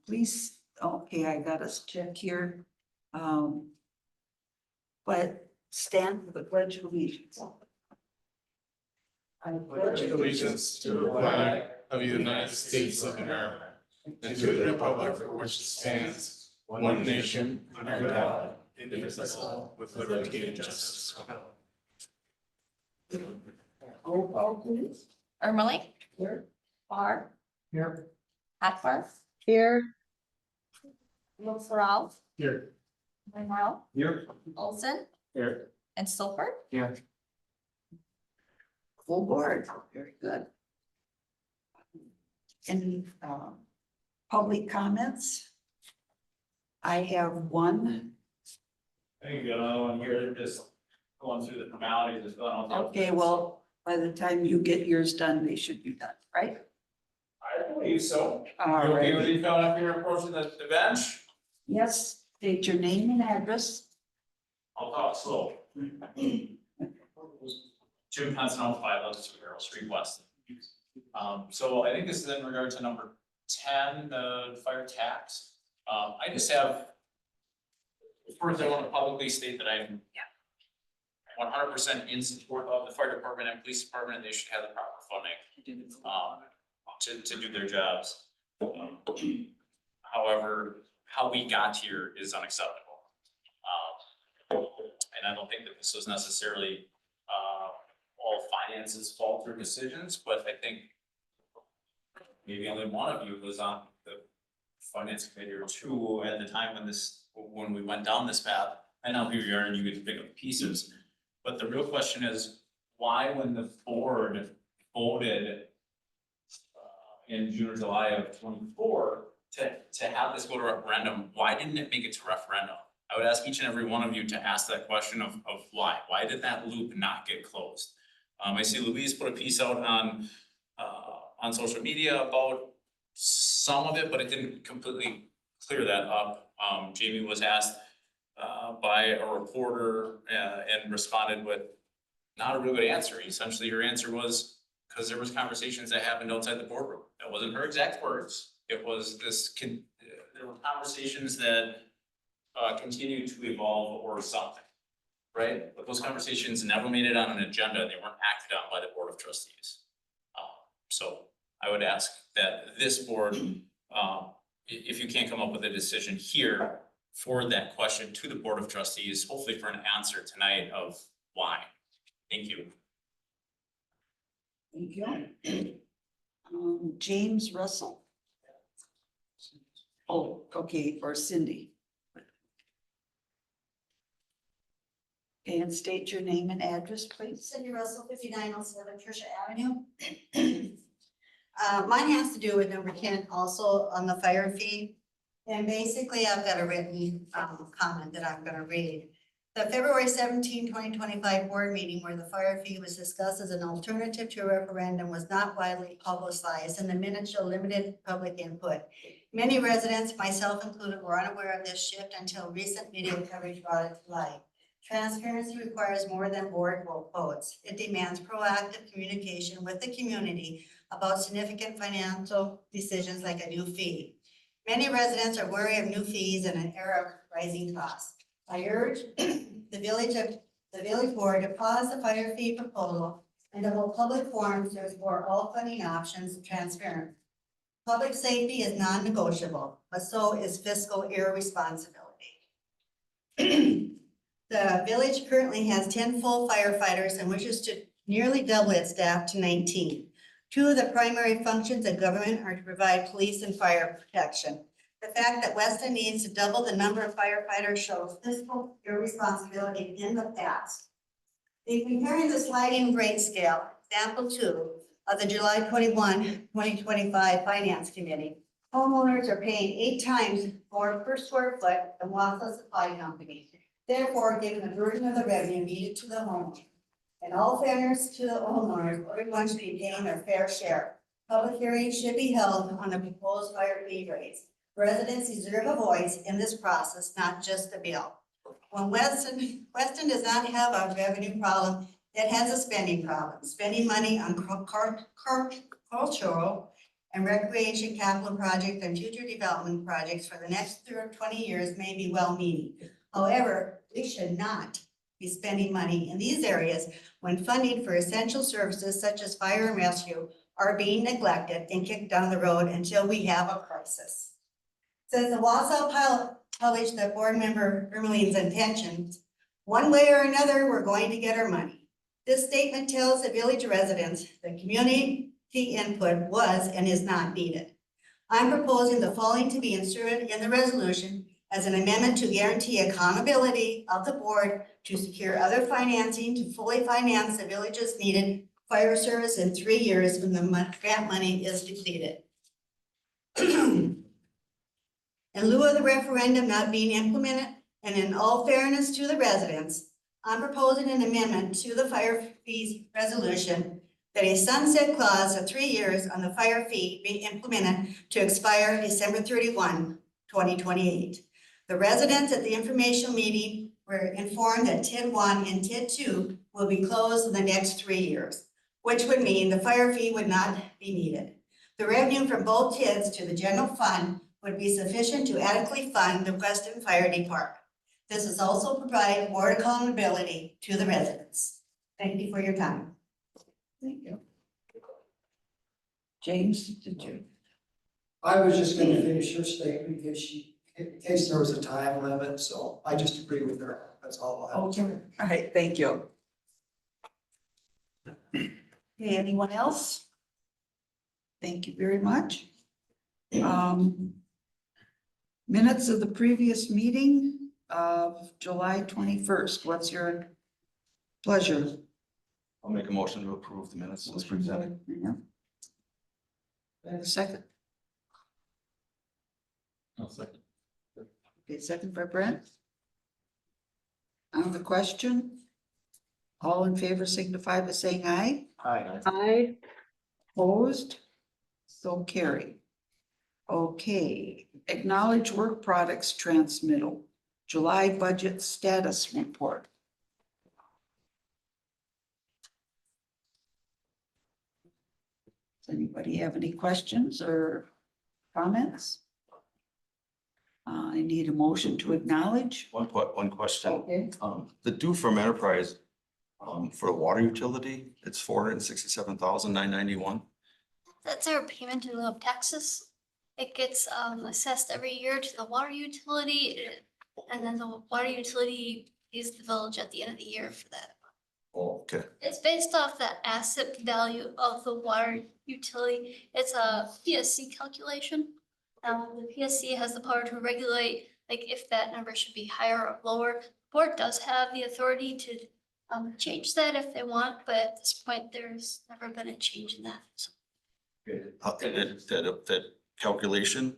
Please, okay, I got us check here. But stand for the pledge of allegiance. I Pledge allegiance to the flag of the United States of America and to the republic for which it stands, one nation, under God, indivisible, with liberty and justice for all. Roll call, please. Ermeling, Here. Barr, Here. Hackworth, Here. Lutherell, Here. Monroe, Here. Olson, Here. and Stolper. Here. Full board, very good. Any public comments? I have one. I think you got another one here, just going through the formalities, just going on. Okay, well, by the time you get yours done, they should be done, right? I believe so. All You okay with right. you coming up here approaching the bench? Yes, state your name and address. I'll talk slow. Jim Penson, 502 Carroll Street, Weston. So I think this is in regard to number 10, the fire tax. I just have, first I want to publicly state that I'm 100% in support of the fire department and police department, and they should have the proper funding to do their jobs. However, how we got here is unacceptable. And I don't think that this was necessarily all finances fault or decisions, but I think maybe only one of you was on the finance committee or two at the time when we went down this path. I know here you are and you get to pick up the pieces, but the real question is, why when the board voted in June or July of 24 to have this go to referendum, why didn't it make it to referendum? I would ask each and every one of you to ask that question of why. Why did that loop not get closed? I see Louise put a piece out on social media about some of it, but it didn't completely clear that up. Jamie was asked by a reporter and responded with not a real good answer. Essentially, her answer was because there was conversations that happened outside the boardroom. That wasn't her exact words. It was there were conversations that continued to evolve or something, right? But those conversations never made it on an agenda. They weren't acted on by the Board of Trustees. So I would ask that this board, if you can't come up with a decision here, forward that question to the Board of Trustees, hopefully for an answer tonight of why. Thank you. Thank you. James Russell. Oh, okay, or Cindy. Okay, and state your name and address, please. Cindy Russell, 5907 Trisha Avenue. Mine has to do with number 10 also on the fire fee. And basically I've got a written comment that I'm gonna read. The February 17, 2025 board meeting where the fire fee was discussed as an alternative to a referendum was not widely publicized and the minutes show limited public input. Many residents, myself included, were unaware of this shift until recent media coverage brought it to light. Transparency requires more than board votes. It demands proactive communication with the community about significant financial decisions like a new fee. Many residents are wary of new fees in an era of rising costs. I urge the village board to pause the fire fee proposal and to hold public forums to explore all funding options transparent. Public safety is non-negotiable, but so is fiscal irresponsibility. The village currently has 10 full firefighters and wishes to nearly double its staff to 19. Two of the primary functions of government are to provide police and fire protection. The fact that Weston needs to double the number of firefighters shows fiscal irresponsibility in the past. In comparing the sliding rate scale, example 2 of the July 21, 2025 Finance Committee, homeowners are paying 8 times more per square foot than Wausau Supply Company. Therefore, given the burden of the revenue needed to the homeowner. In all fairness to the homeowners, everyone should be paying their fair share. Public hearings should be held on the proposed fire fee rates. Residents deserve a voice in this process, not just a bill. When Weston does not have a revenue problem, that has a spending problem. Spending money on cultural and recreation capital project and future development projects for the next 20 years may be well-meaning. However, we should not be spending money in these areas when funding for essential services such as fire and rescue are being neglected and kicked down the road until we have a crisis. Says the Wausau Pilot published that board member Ermeline's intentions, one way or another, we're going to get our money. This statement tells the village residents that community input was and is not needed. I'm proposing the following to be inserted in the resolution as an amendment to guarantee accountability of the board to secure other financing to fully finance the village's needed fire service in 3 years when the grant money is depleted. In lieu of the referendum not being implemented, and in all fairness to the residents, I'm proposing an amendment to the fire fees resolution that a sunset clause of 3 years on the fire fee be implemented to expire December 31, 2028. The residents at the informational meeting were informed that TID 1 and TID 2 will be closed in the next 3 years, which would mean the fire fee would not be needed. The revenue from both TIDs to the general fund would be sufficient to adequately fund the Weston Fire Department. This is also provide more accountability to the residents. Thank you for your time. Thank you. James, did you? I was just gonna finish her statement in case there was a time limit, so I just agree with her. That's all I have. Okay, all right, thank you. Okay, anyone else? Thank you very much. Minutes of the previous meeting of July 21st. What's your pleasure? I'll make a motion to approve the minutes as presented. Yeah. A second. I'll second. Okay, second by Brent. On the question, all in favor signify by saying aye. Aye. Aye. Opposed? So carried. Okay, acknowledge work products transmittal, July budget status report. Does anybody have any questions or comments? I need a motion to acknowledge. One question. Okay. The due from enterprise, for the water utility, it's $467,991. That's our payment in lieu of taxes. It gets assessed every year to the water utility, and then the water utility pays the village at the end of the year for that. Oh, okay. It's based off the asset value of the water utility. It's a PSC calculation. The PSC has the power to regulate, like if that number should be higher or lower. The board does have the authority to change that if they want, but at this point, there's never been a change in that. So And that calculation,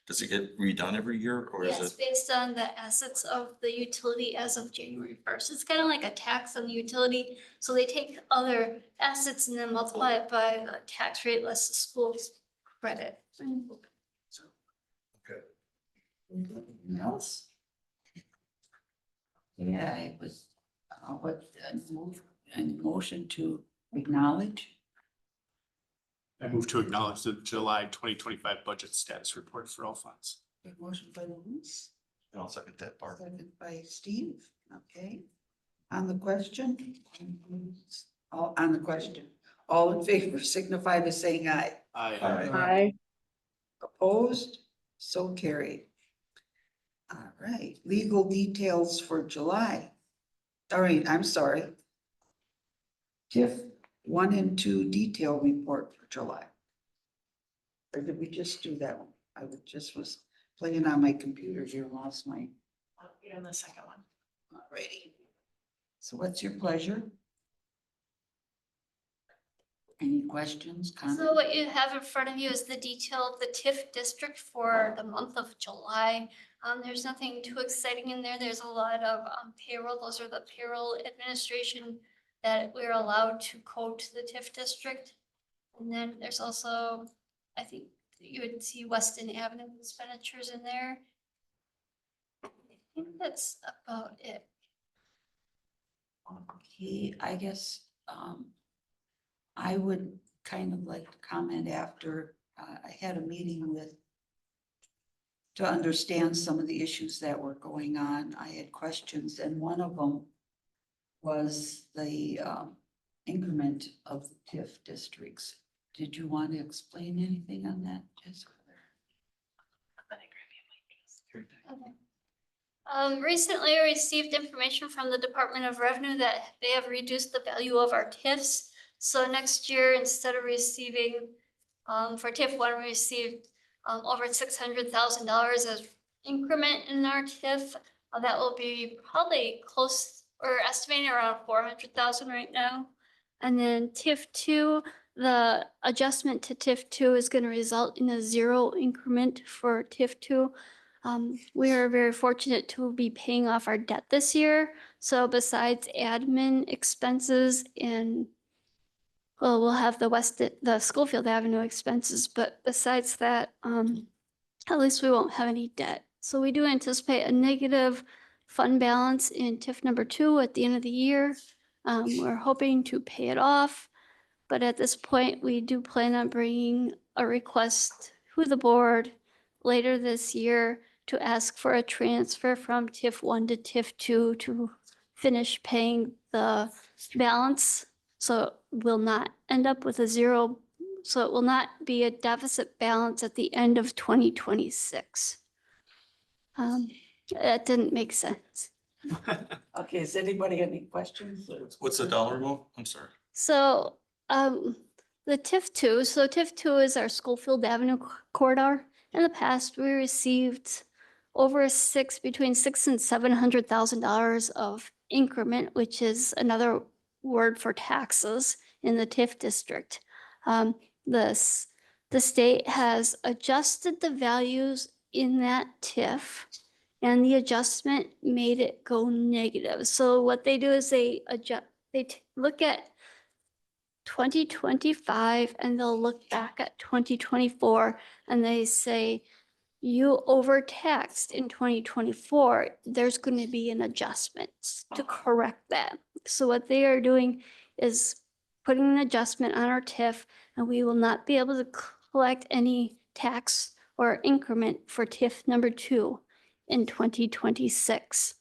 does it get redone every year or yeah, is it's it? based on the assets of the utility as of January 1st. It's kind of like a tax on the utility. So they take other assets and then multiply it by the tax rate less the school's credit. Anything else? Yeah, it was, what, motion to acknowledge? I move to acknowledge the July 2025 budget status report for all funds. Okay, motion by Louise, I'll second that part. second by Steve, okay. On the question? All, on the question, all in favor signify by saying aye. Aye. Aye. Opposed? So carried. All right, legal details for July. All right, I'm sorry. TIF 1 and 2 detail report for July. Or did we just do that one? I was playing on my computer here, lost my. You're on the second one. Alrighty. So what's your pleasure? Any questions, So comments? what you have in front of you is the detail of the TIF district for the month of July. There's nothing too exciting in there. There's a lot of payroll. Those are the payroll administration that we're allowed to quote to the TIF district. And then there's also, I think you would see Weston Avenue expenditures in there. I think that's about it. Okay, I guess, I would kind of like to comment after, I had a meeting with to understand some of the issues that were going on. I had questions, and one of them was the, increment of the TIF districts. Did you want to explain anything on that, Jessica? Recently I received information from the Department of Revenue that they have reduced the value of our TIFs. So next year, instead of receiving, for TIF one, we received over $600,000 as increment in our TIF. That will be probably close or estimating around 400,000 right now. And then TIF two, the adjustment to TIF two is going to result in a 0 increment for TIF two. We are very fortunate to be paying off our debt this year. So besides admin expenses and, well, we'll have the Schofield Avenue expenses, but besides that, at least we won't have any debt. So we do anticipate a negative fund balance in TIF number two at the end of the year. We're hoping to pay it off, but at this point, we do plan on bringing a request to the board later this year to ask for a transfer from TIF one to TIF two to finish paying the balance. So it will not end up with a 0. So it will not be a deficit balance at the end of 2026. That didn't make sense. Okay, has anybody got any questions? What's the dollar amount? I'm sorry. So, the TIF two, so TIF two is our Schofield Avenue corridor. In the past, we received over between $600,000 and $700,000 of increment, which is another word for taxes in the TIF district. The state has adjusted the values in that TIF, and the adjustment made it go negative. So what they do is they adjust, look at 2025 and they'll look back at 2024 and they say, you overtaxed in 2024, there's going to be an adjustment to correct that. So what they are doing is putting an adjustment on our TIF, and we will not be able to collect any tax or increment for TIF number 2 in 2026.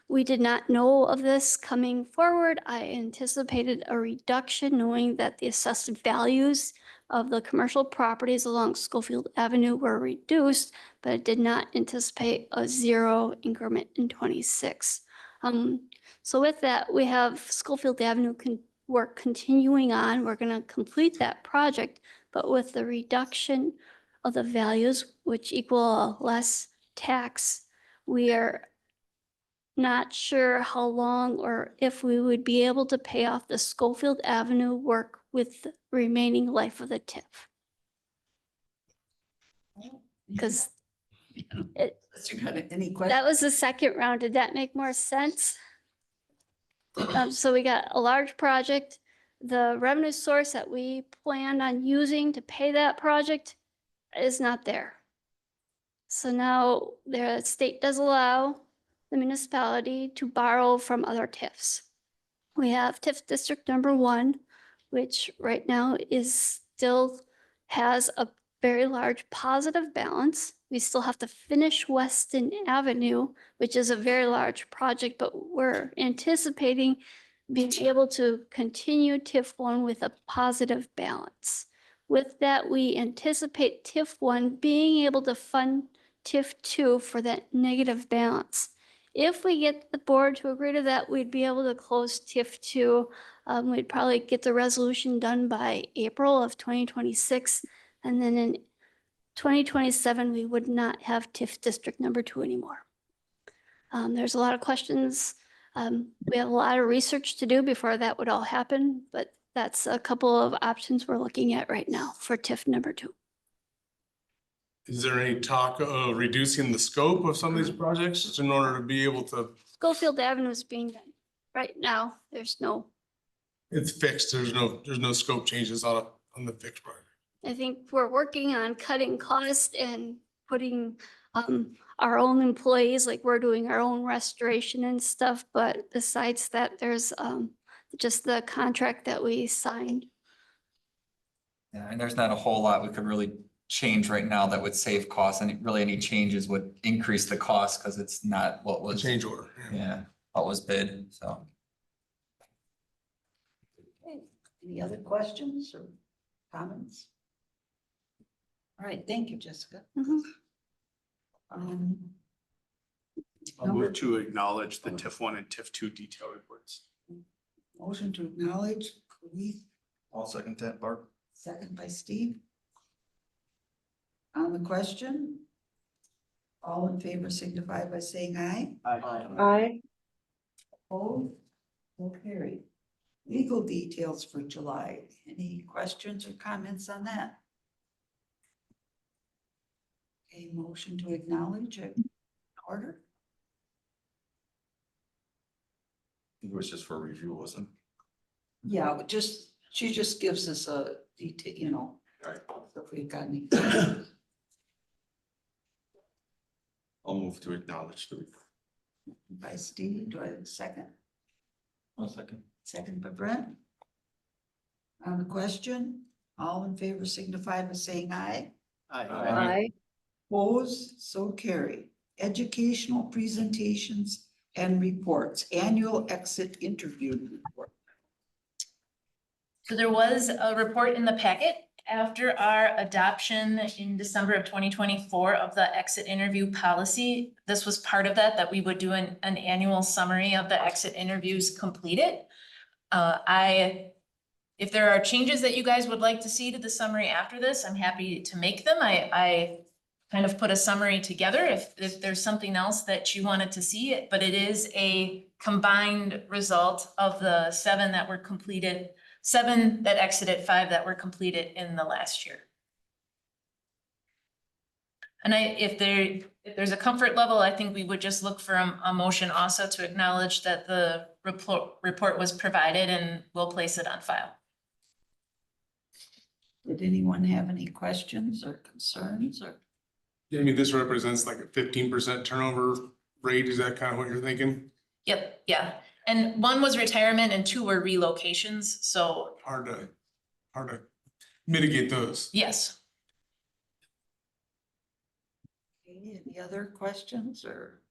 We did not know of this coming forward. I anticipated a reduction, knowing that the assessed values of the commercial properties along Schofield Avenue were reduced, but I did not anticipate a 0 increment in 26. So with that, we have Schofield Avenue work continuing on. We're going to complete that project, but with the reduction of the values, which equal less tax, we are not sure how long or if we would be able to pay off the Schofield Avenue work with the remaining life of the TIF. Because You got any questions? that was the second round. Did that make more sense? So we got a large project. The revenue source that we planned on using to pay that project is not there. So now the state does allow the municipality to borrow from other TIFs. We have TIF District number 1, which right now still has a very large positive balance. We still have to finish Weston Avenue, which is a very large project, but we're anticipating being able to continue TIF 1 with a positive balance. With that, we anticipate TIF 1 being able to fund TIF 2 for that negative balance. If we get the board to agree to that, we'd be able to close TIF 2. We'd probably get the resolution done by April of 2026. And then in 2027, we would not have TIF District number 2 anymore. There's a lot of questions. We have a lot of research to do before that would all happen, but that's a couple of options we're looking at right now for TIF number 2. Is there any talk of reducing the scope of some of these projects in order to be able to, Schofield Avenue is being done. Right now, there's no, it's fixed, there's no scope changes on the fixed project? I think we're working on cutting costs and putting our own employees, like we're doing our own restoration and stuff, but besides that, there's just the contract that we signed. Yeah, and there's not a whole lot we could really change right now that would save costs, and really any changes would increase the cost because it's not what was. Change order. Yeah, what was bid, so. Okay, any other questions or comments? All right, thank you, Jessica. Mhm. I'll move to acknowledge the TIF 1 and TIF 2 detail reports. Motion to acknowledge, Cleve, I'll second that, Barb. second by Steve. On the question, all in favor signify by saying aye. Aye. Opposed, so carried. Legal details for July. Any questions or comments on that? A motion to acknowledge in order. It was just for review, wasn't Yeah, but she just gives us a detail, you know. Right. If we've got any. it? I'll move to acknowledge the report. By Steve, do I have a second? I'll second. Second by Brent. On the question, all in favor signify by saying aye. Aye. Opposed, so carried. Educational presentations and reports, annual exit interview report. So there was a report in the packet after our adoption in December of 2024 of the exit interview policy. This was part of that we would do an annual summary of the exit interviews completed. If there are changes that you guys would like to see to the summary after this, I'm happy to make them. I kind of put a summary together if there's something else that you wanted to see, but it is a combined result of the 7 that were completed, 7 that exited, 5 that were completed in the last year. And if there's a comfort level, I think we would just look for a motion also to acknowledge that the report was provided, and we'll place it on file. Did anyone have any questions or concerns or? Yeah, I mean, this represents like a 15% turnover rate. Is that kind of what you're thinking? Yep, yeah. And 1 was retirement and 2 were relocations, so Hard to mitigate those. yes. Any other questions or?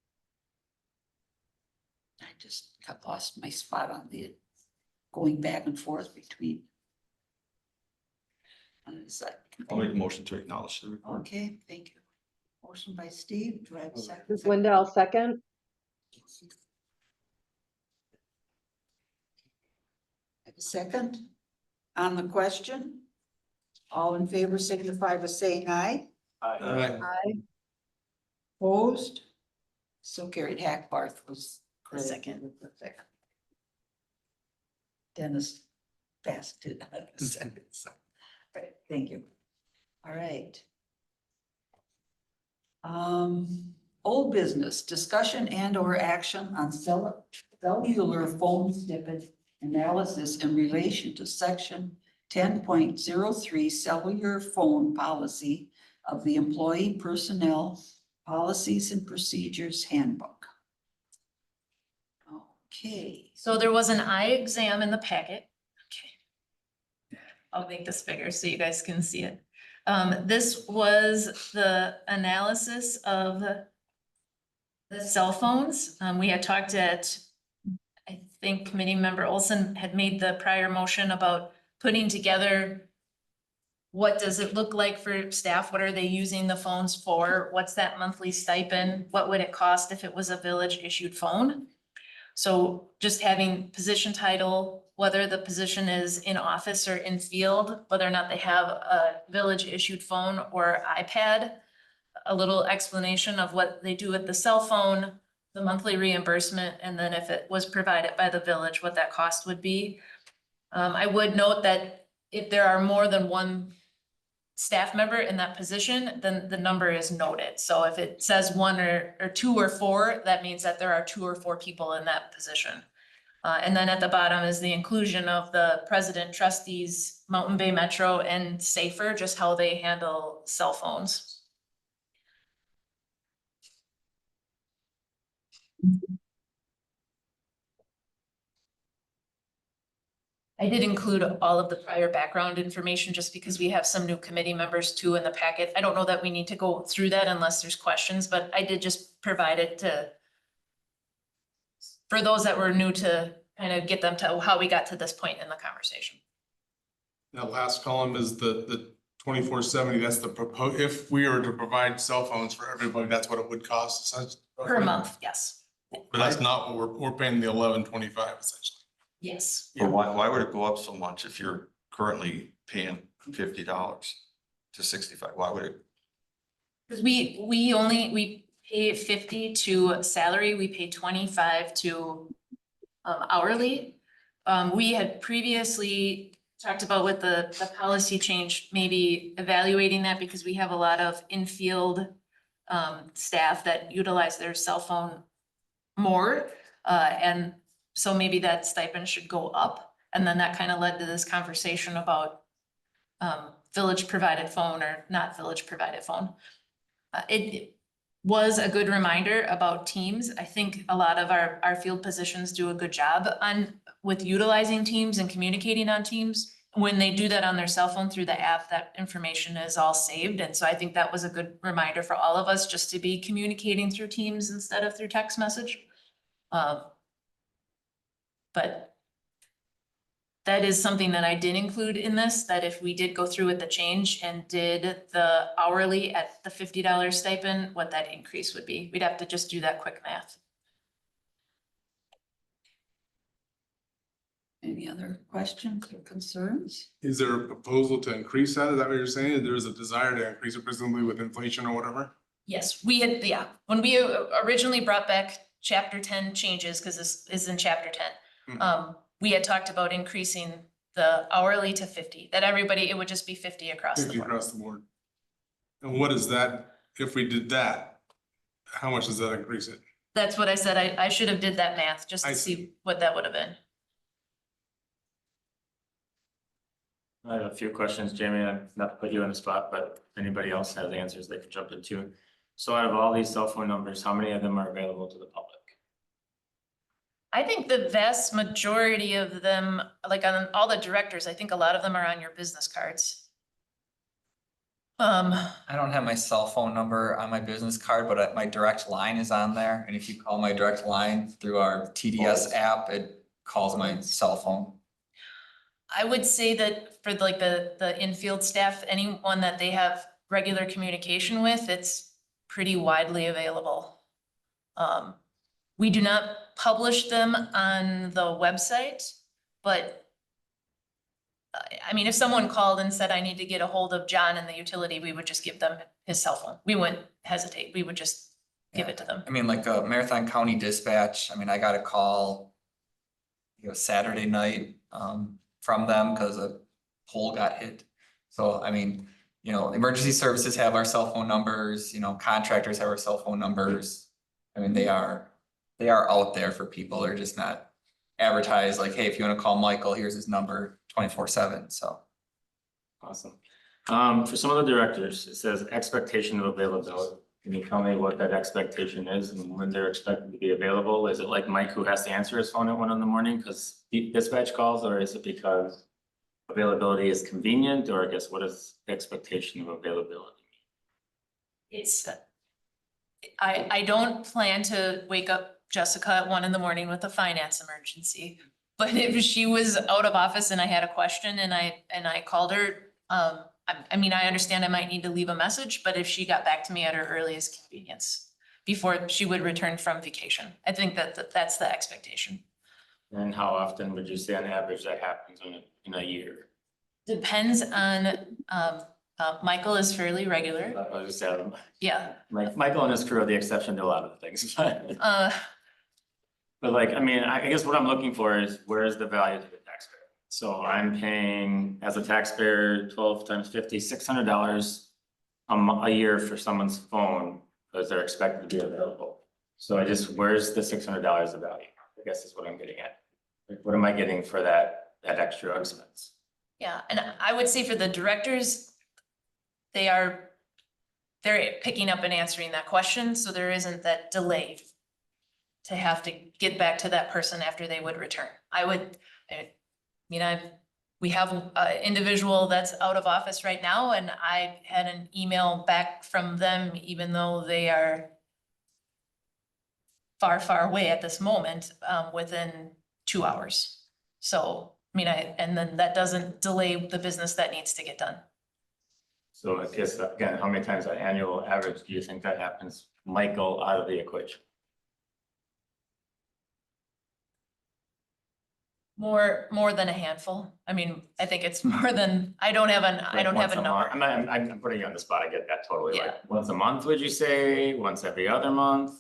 I just got lost my spot on the going back and forth between. Is that? I'll make a motion to acknowledge the report. Okay, thank you. Motion by Steve, do I have a second? This is Linda, I'll second. Have a second on the question? All in favor signify by saying aye. Aye. Aye. Opposed? So carried. Hackbarth was The second. the second. Dennis passed it on the second. So, right, thank you. All right. Old business, discussion and or action on cellular phone snippet analysis in relation to section 10.03 cellular phone policy of the Employee Personnel Policies and Procedures Handbook. Okay. So there was an eye exam in the packet. Okay. I'll make this bigger so you guys can see it. This was the analysis of the cell phones. We had talked at, I think committee member Olson had made the prior motion about putting together what does it look like for staff? What are they using the phones for? What's that monthly stipend? What would it cost if it was a village issued phone? So just having position title, whether the position is in office or in field, whether or not they have a village issued phone or iPad, a little explanation of what they do with the cell phone, the monthly reimbursement, and then if it was provided by the village, what that cost would be. I would note that if there are more than one staff member in that position, then the number is noted. So if it says 1 or 2 or 4, that means that there are 2 or 4 people in that position. And then at the bottom is the inclusion of the president, trustees, Mountain Bay Metro, and Safer, just how they handle cell phones. I did include all of the prior background information just because we have some new committee members too in the packet. I don't know that we need to go through that unless there's questions, but I did just provide it to for those that were new to kind of get them to how we got to this point in the conversation. That last column is the 2470, that's the proposed, if we were to provide cell phones for everybody, that's what it would cost essentially. Per month, yes. But that's not what we're paying the 1125 essentially. Yes. But why would it go up so much if you're currently paying $50 to 65? Why would it? Because we pay 50 to salary, we pay 25 to hourly. We had previously talked about with the policy change, maybe evaluating that because we have a lot of in-field staff that utilize their cell phone more. And so maybe that stipend should go up. And then that kind of led to this conversation about village provided phone or not village provided phone. It was a good reminder about Teams. I think a lot of our field positions do a good job with utilizing Teams and communicating on Teams. When they do that on their cell phone through the app, that information is all saved. And so I think that was a good reminder for all of us just to be communicating through Teams instead of through text message. But that is something that I did include in this, that if we did go through with the change and did the hourly at the $50 stipend, what that increase would be. We'd have to just do that quick math. Any other questions or concerns? Is there a proposal to increase that? Is that what you're saying? There is a desire to increase it presumably with inflation or whatever? Yes, we had, yeah, when we originally brought back chapter 10 changes, because this is in chapter 10. We had talked about increasing the hourly to 50, that everybody, it would just be 50 across the 50 board. across the board. And what is that, if we did that, how much does that increase it? That's what I said. I should have did that math just I to see. see what that would have been. I have a few questions, Jamie, not to put you on the spot, but if anybody else has answers, they can jump into. So out of all these cell phone numbers, how many of them are available to the public? I think the vast majority of them, like on all the directors, I think a lot of them are on your business cards. I don't have my cell phone number on my business card, but my direct line is on there. And if you call my direct line through our TDS app, it calls my cell phone. I would say that for like the infield staff, anyone that they have regular communication with, it's pretty widely available. We do not publish them on the website, but I mean, if someone called and said, I need to get a hold of John in the utility, we would just give them his cell phone. We wouldn't hesitate. We would just give it to them. I mean, like a Marathon County Dispatch, I mean, I got a call, Saturday night, from them because a pole got hit. So, I mean, emergency services have our cell phone numbers, contractors have our cell phone numbers. I mean, they are out there for people. They're just not advertised like, hey, if you want to call Michael, here's his number 24/7, so. Awesome. For some of the directors, it says expectation of availability. Can you tell me what that expectation is and when they're expected to be available? Is it like Mike who has to answer his phone at 1 a.m. because dispatch calls, or is it because availability is convenient, or I guess what is the expectation of availability? It's, I don't plan to wake up Jessica at 1 a.m. with a finance emergency. But if she was out of office and I had a question and I called her, I mean, I understand I might need to leave a message, but if she got back to me at her earliest convenience before she would return from vacation, I think that's the expectation. And how often would you say on average that happens in a year? Depends on, Michael is fairly regular. I was just saying, Yeah. Michael and his crew are the exception to a lot of things, but like, I mean, I guess what I'm looking for is where is the value to the taxpayer? So I'm paying as a taxpayer 12 times 50, $600 a year for someone's phone because they're expected to be available. So where's the $600 of value? I guess is what I'm getting at. Like, what am I getting for that extra expense? Yeah, and I would say for the directors, they're picking up and answering that question, so there isn't that delay. to have to get back to that person after they would return. I mean, we have an individual that's out of office right now, and I had an email back from them, even though they are far, far away at this moment, within 2 hours. So, I mean, and then that doesn't delay the business that needs to get done. So I guess, again, how many times on annual average do you think that happens? Michael out of the equation? More than a handful. I mean, I think it's more than, I don't have Like a once number. month? I'm putting you on the spot, I get that totally, Yeah. like, once a month, would you say, once every other month?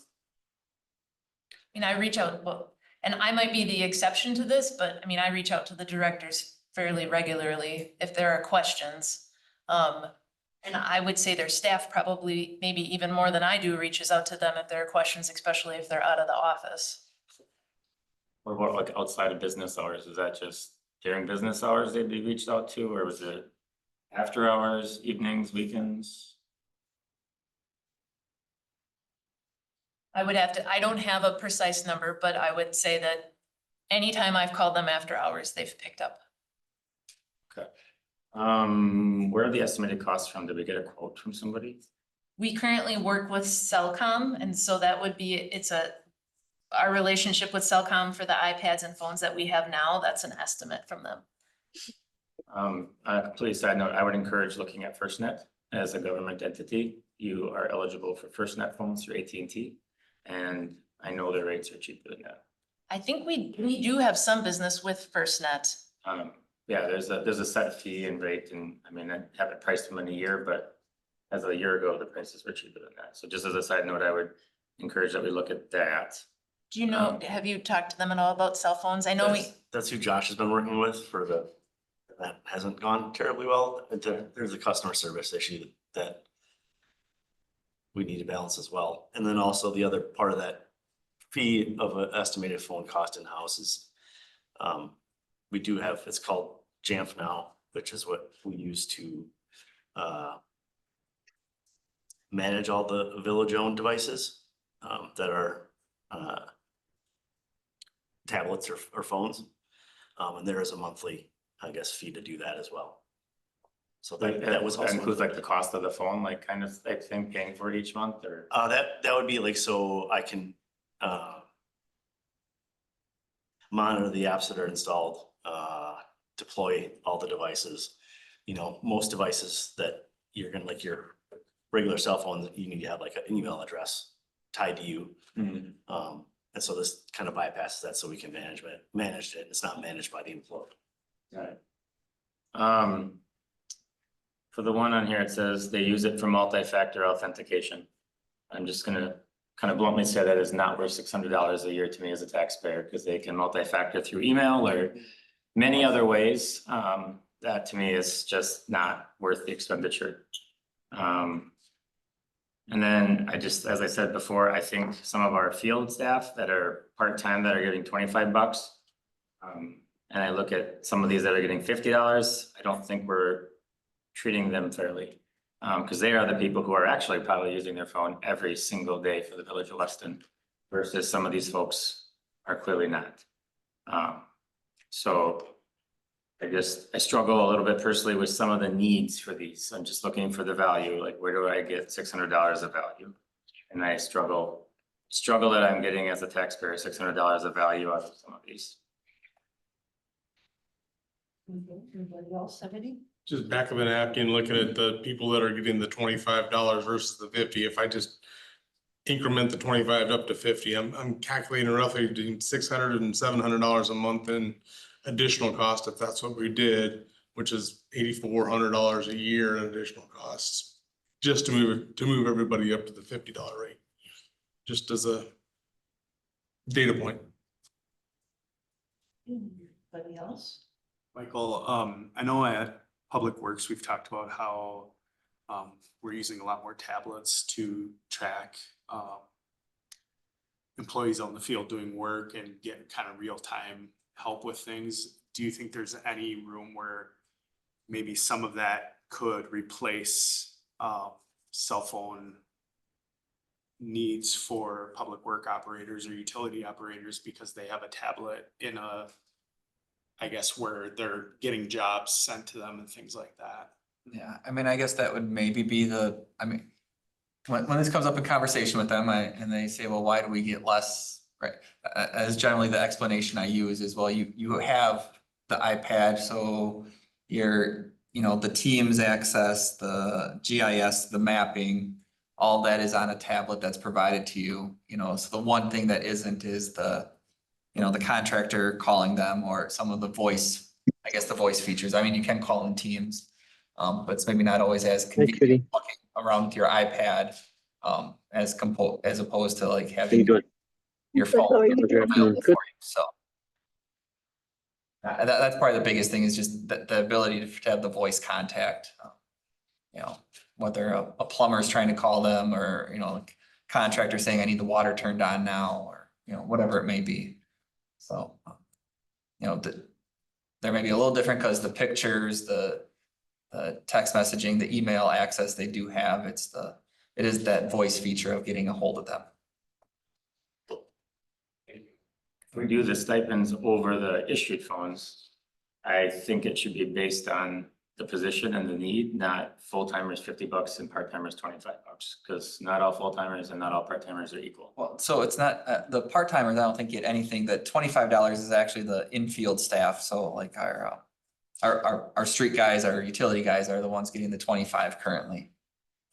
I mean, I reach out, well, and I might be the exception to this, but I mean, I reach out to the directors fairly regularly if there are questions. And I would say their staff probably, maybe even more than I do, reaches out to them if there are questions, especially if they're out of the office. What about like outside of business hours? Is that just during business hours they'd be reached out to, or was it after hours, evenings, weekends? I don't have a precise number, but I would say that anytime I've called them after hours, they've picked up. Where are the estimated costs from? Did we get a quote from somebody? We currently work with Cellcom, and so that would be, our relationship with Cellcom for the iPads and phones that we have now, that's an estimate from them. On a complete side note, I would encourage looking at FirstNet as a government entity. You are eligible for FirstNet phones through AT&T, and I know their rates are cheaper than that. I think we do have some business with FirstNet. Yeah, there's a set fee and rate, and I mean, I haven't priced them in a year, but as of a year ago, the prices were cheaper than that. So just as a side note, I would encourage that we look at that. Do you know, have you talked to them at all about cell phones? I know That's who Josh has been working with that hasn't gone terribly well. There's a customer service issue that we need to balance as well. And then also the other part of that fee of an estimated phone cost in-house is, we do have, it's called Jamf now, which is what we use to manage all the village-owned devices that are tablets or phones. And there is a monthly, I guess, fee to do that as well. So that was also includes like the cost of the phone, like kind of like thing, paying for it each month, or? that would be like, so I can monitor the apps that are installed, deploy all the devices. You know, most devices that you're gonna, like your regular cell phones, you need to have like an email address tied to you. And so this kind of bypasses that, so we can manage it. It's not managed by the employee. Right. For the one on here, it says they use it for multi-factor authentication. I'm just gonna kind of bluntly say that is not worth $600 a year to me as a taxpayer, because they can multi-factor through email or many other ways. That to me is just not worth the expenditure. And then as I said before, I think some of our field staff that are part-time that are getting $25. And I look at some of these that are getting $50, I don't think we're treating them fairly. Because they are the people who are actually probably using their phone every single day for the village of Weston, versus some of these folks are clearly not. So I struggle a little bit personally with some of the needs for these. I'm just looking for the value, like where do I get $600 of value? And I struggle that I'm getting as a taxpayer $600 of value out of some of these. Anybody else have any? Just back of a napkin, looking at the people that are getting the $25 versus the 50. If I just increment the 25 up to 50, I'm calculating roughly between $600 and $700 a month in additional cost, if that's what we did, which is $8,400 a year in additional costs, just to move everybody up to the $50 rate, just as a data point. Anybody else? Michael, I know at Public Works, we've talked about how we're using a lot more tablets to track employees out in the field doing work and get kind of real-time help with things. Do you think there's any room where maybe some of that could replace cell phone needs for public work operators or utility operators because they have a tablet in a, I guess, where they're getting jobs sent to them and things like that. Yeah, I mean, I guess that would maybe be I mean, when this comes up in conversation with them, and they say, well, why do we get less? Right, as generally the explanation I use is, well, you have the iPad, so the Teams access, the GIS, the mapping, all that is on a tablet that's provided to you, so the one thing that isn't is the contractor calling them or some of the voice, I guess the voice features. I mean, you can call in Teams. But it's maybe not always as convenient looking around with your iPad, as opposed to like having your phone available for you, so. That's probably the biggest thing is just the ability to have the voice contact. Whether a plumber is trying to call them or, like contractor saying, I need the water turned on now, or, whatever it may be. So, there may be a little different because the pictures, the text messaging, the email access they do have, it is that voice feature of getting a hold of them. If we do the stipends over the issued phones, I think it should be based on the position and the need, not full-timers $50 and part-timers $25, because not all full-timers and not all part-timers are equal. Well, so it's not, the part-timers, I don't think get anything. The $25 is actually the infield staff, so like our street guys, our utility guys are the ones getting the 25 currently.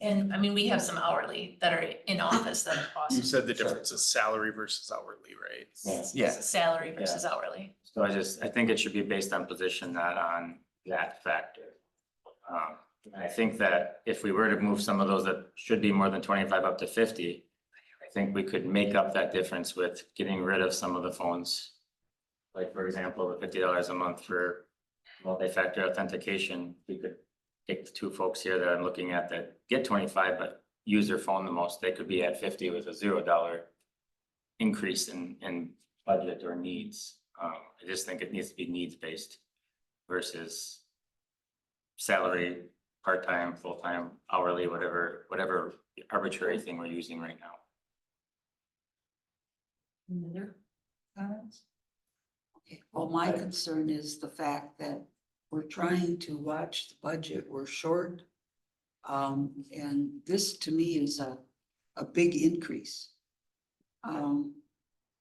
And I mean, we have some hourly that are in office that are awesome. You said the difference is salary versus hourly, right? Yeah. Salary versus hourly. So I think it should be based on position, not on that factor. I think that if we were to move some of those that should be more than 25 up to 50, I think we could make up that difference with getting rid of some of the phones. Like, for example, the $50 a month for multi-factor authentication, we could take the two folks here that I'm looking at that get 25 but use their phone the most, they could be at 50 with a $0 increase in budget or needs. I just think it needs to be needs-based versus salary, part-time, full-time, hourly, whatever arbitrary thing we're using right now. Other comments? Okay, well, my concern is the fact that we're trying to watch the budget, we're short. And this to me is a big increase. And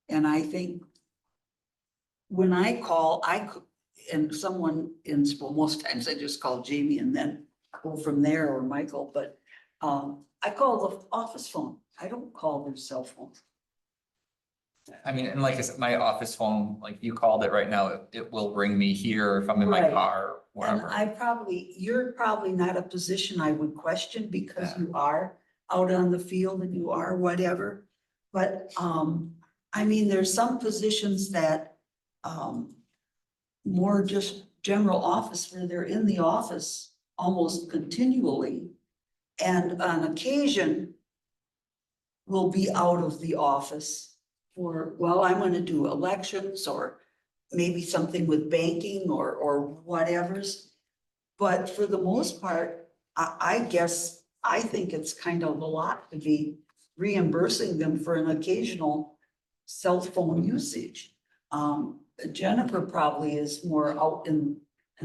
I think when I call, and someone well, most times I just call Jamie and then go from there, or Michael, but I call the office phone. I don't call their cell phone. I mean, and like I said, my office phone, like you called it right now, it will ring me here if I'm in my Right. car, And wherever. you're probably not a position I would question because you are out on the field and you are whatever. But, I mean, there's some positions that, more just general office where they're in the office almost continually. And on occasion will be out of the office for, well, I'm gonna do elections or maybe something with banking or whatever's. But for the most part, I guess, I think it's kind of a lot to be reimbursing them for an occasional cell phone usage. Jennifer probably is more out and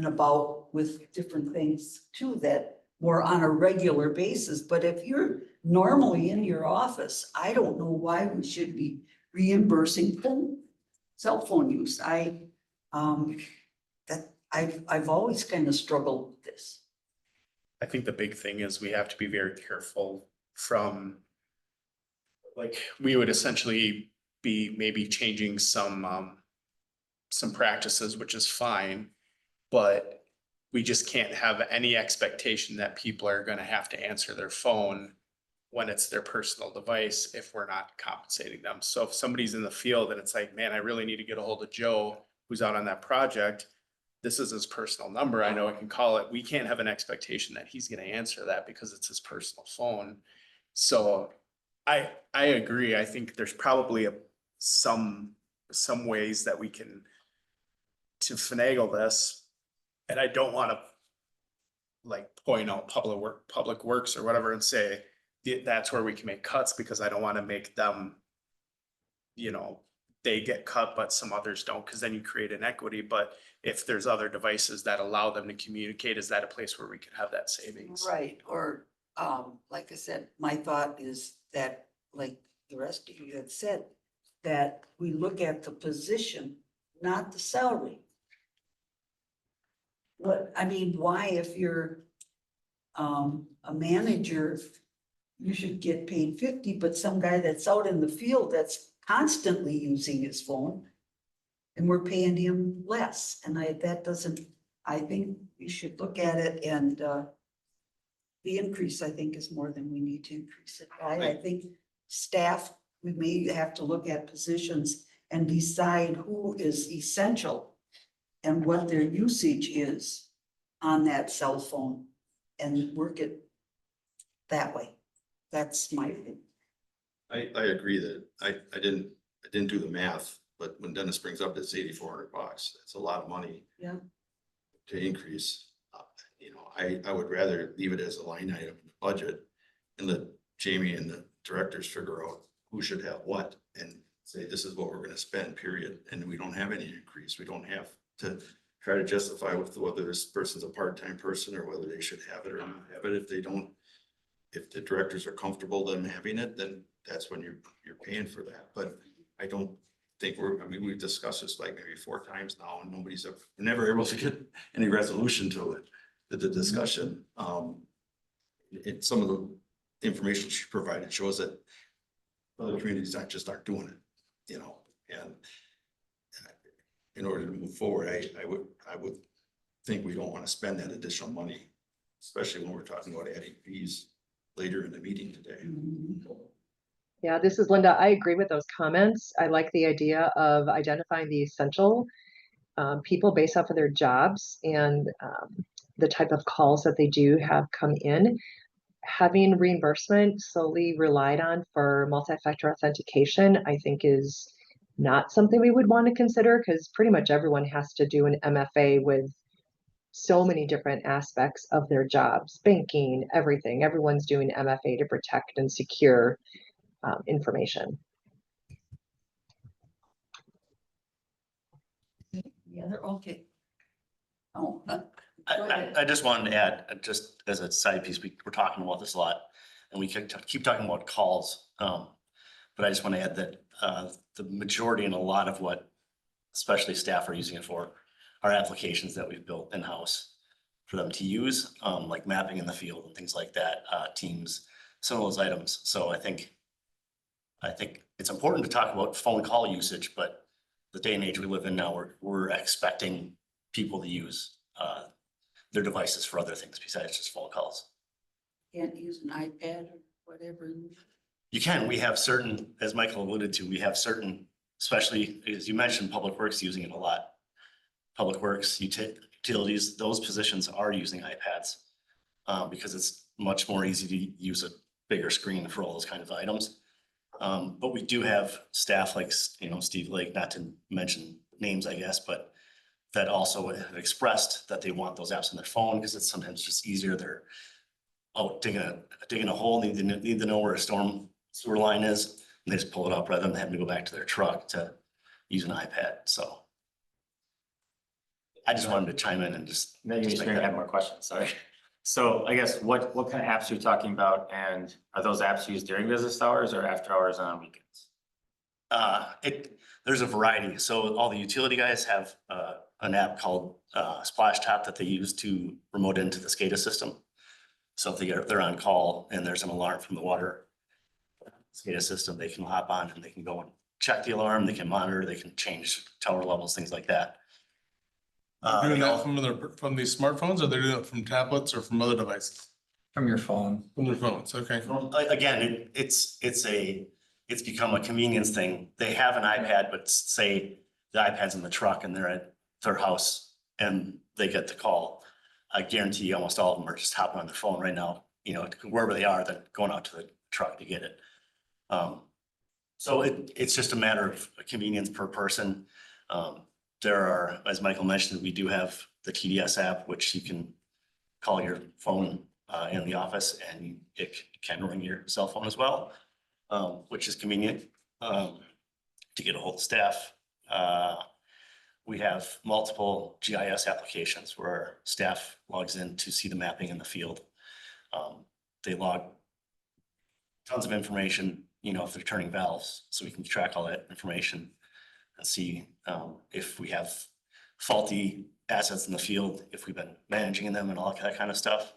about with different things too, that more on a regular basis. But if you're normally in your office, I don't know why we should be reimbursing cell phone use. I've always kind of struggled with this. I think the big thing is we have to be very careful from, like, we would essentially be maybe changing some practices, which is fine, but we just can't have any expectation that people are gonna have to answer their phone when it's their personal device if we're not compensating them. So if somebody's in the field and it's like, man, I really need to get a hold of Joe who's out on that project, this is his personal number, I know I can call it. We can't have an expectation that he's gonna answer that because it's his personal phone. So I agree. I think there's probably some ways that we can to finagle this. And I don't wanna like point out public works or whatever and say, that's where we can make cuts, because I don't want to make them, you know, they get cut, but some others don't, because then you create inequity. But if there's other devices that allow them to communicate, is that a place where we could have that savings? Right, or, like I said, my thought is that, like the rest of you had said, that we look at the position, not the salary. What, I mean, why, if you're, a manager, you should get paid 50, but some guy that's out in the field that's constantly using his phone, and we're paying him less, and that doesn't, I think we should look at it, and, the increase, I think, is more than we need to increase it by. I think staff, we may have to look at positions and decide who is essential and what their usage is on that cell phone, and work it that way. That's my opinion. I agree that I didn't do the math, but when Dennis brings up this $8,400, that's a lot of money. Yeah. To increase. You know, I would rather leave it as a line item in the budget and let Jamie and the directors figure out who should have what and say, this is what we're gonna spend, period. And we don't have any increase. We don't have to try to justify with whether this person's a part-time person or whether they should have it or not have it. If they don't, if the directors are comfortable them having it, then that's when you're paying for that. But I don't think I mean, we've discussed this like maybe 4 times now, and we're never able to get any resolution to it, to the discussion. Some of the information she provided shows that other communities aren't doing it, you know, and in order to move forward, I would think we don't want to spend that additional money, especially when we're talking about adding fees later in the meeting today. Yeah, this is Linda. I agree with those comments. I like the idea of identifying the essential people based off of their jobs and the type of calls that they do have come in. Having reimbursement solely relied on for multi-factor authentication, I think is not something we would want to consider, because pretty much everyone has to do an MFA with so many different aspects of their jobs, banking, everything. Everyone's doing MFA to protect and secure information. The other, okay. Oh, go I ahead. just wanted to add, just as a side piece, we're talking about this a lot and we can keep talking about calls. But I just want to add that the majority and a lot of what especially staff are using it for are applications that we've built in-house for them to use, like mapping in the field and things like that, Teams, some of those items. So I think it's important to talk about phone call usage, but the day and age we live in now, we're expecting people to use their devices for other things besides just phone calls. Can't use an iPad or whatever. You can, we have certain, as Michael alluded to, we have certain, especially as you mentioned, Public Works using it a lot. Public Works, utilities, those positions are using iPads because it's much more easy to use a bigger screen for all those kind of items. But we do have staff like, Steve Lake, not to mention names, I guess, but that also have expressed that they want those apps on their phone because it's sometimes just easier. They're out digging a hole, need to know where a storm sewer line is, and they just pull it up rather than having to go back to their truck to use an iPad. So I just wanted to chime in and just. Maybe just you're make gonna that- have more questions, sorry. So I guess what kind of apps are you talking about, and are those apps used during business hours or after hours and on weekends? There's a variety. So all the utility guys have an app called Splash Top that they use to remote into the SCADA system. So if they're on call and there's an alarm from the water SCADA system, they can hop on and they can go and check the alarm, they can monitor, they can change tower levels, things like that. Doing that from these smartphones, or they're doing it from tablets or from other devices? From your phone. From their phones, okay. Again, it's become a convenience thing. They have an iPad, but say the iPad's in the truck and they're at their house and they get the call. I guarantee you almost all of them are just hopping on their phone right now, wherever they are, they're going out to the truck to get it. So it's just a matter of convenience per person. There are, as Michael mentioned, we do have the TDS app, which you can call your phone in the office, and it can ring your cell phone as well, which is convenient, to get a hold of staff. We have multiple GIS applications where our staff logs in to see the mapping in the field. They log tons of information, you know, if they're turning valves, so we can track all that information and see if we have faulty assets in the field, if we've been managing them and all that kind of stuff.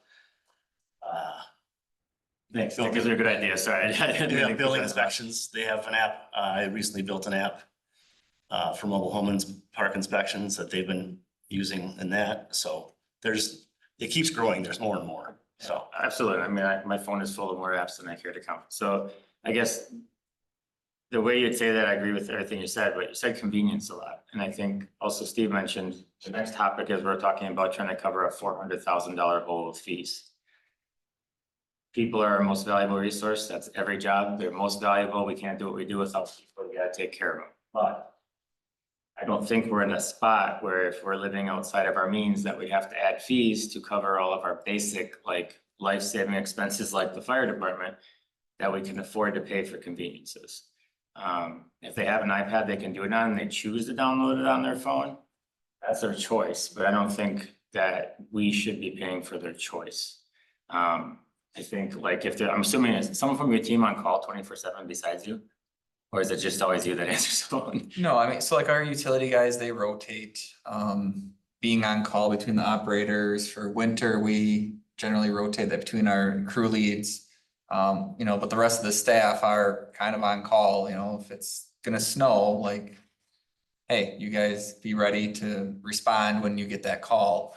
Thanks, that gives me a good idea, sorry. Yeah, building inspections, they have an app. I recently built an app for mobile home park inspections that they've been using in that. So it keeps growing. There's more and more. So Absolutely, I mean, my phone is full of more apps than I care to count, so I guess the way you'd say that, I agree with everything you said, but you said convenience a lot, and I think also Steve mentioned the next topic is we're talking about trying to cover a $400,000 hole of fees. People are our most valuable resource, that's every job, they're most valuable, we can't do what we do without people, we gotta take care of them, but I don't think we're in a spot where if we're living outside of our means that we have to add fees to cover all of our basic, like, life-saving expenses like the fire department, that we can afford to pay for conveniences. If they have an iPad they can do it on and they choose to download it on their phone, that's their choice, but I don't think that we should be paying for their choice. I think like if I'm assuming is someone from your team on call 24/7 besides you? Or is it just always you that answers the phone? No, I mean, so like our utility guys, they rotate, being on call between the operators. For winter, we generally rotate that between our crew leads. You know, but the rest of the staff are kind of on call, you know, if it's gonna snow, like, hey, you guys be ready to respond when you get that call.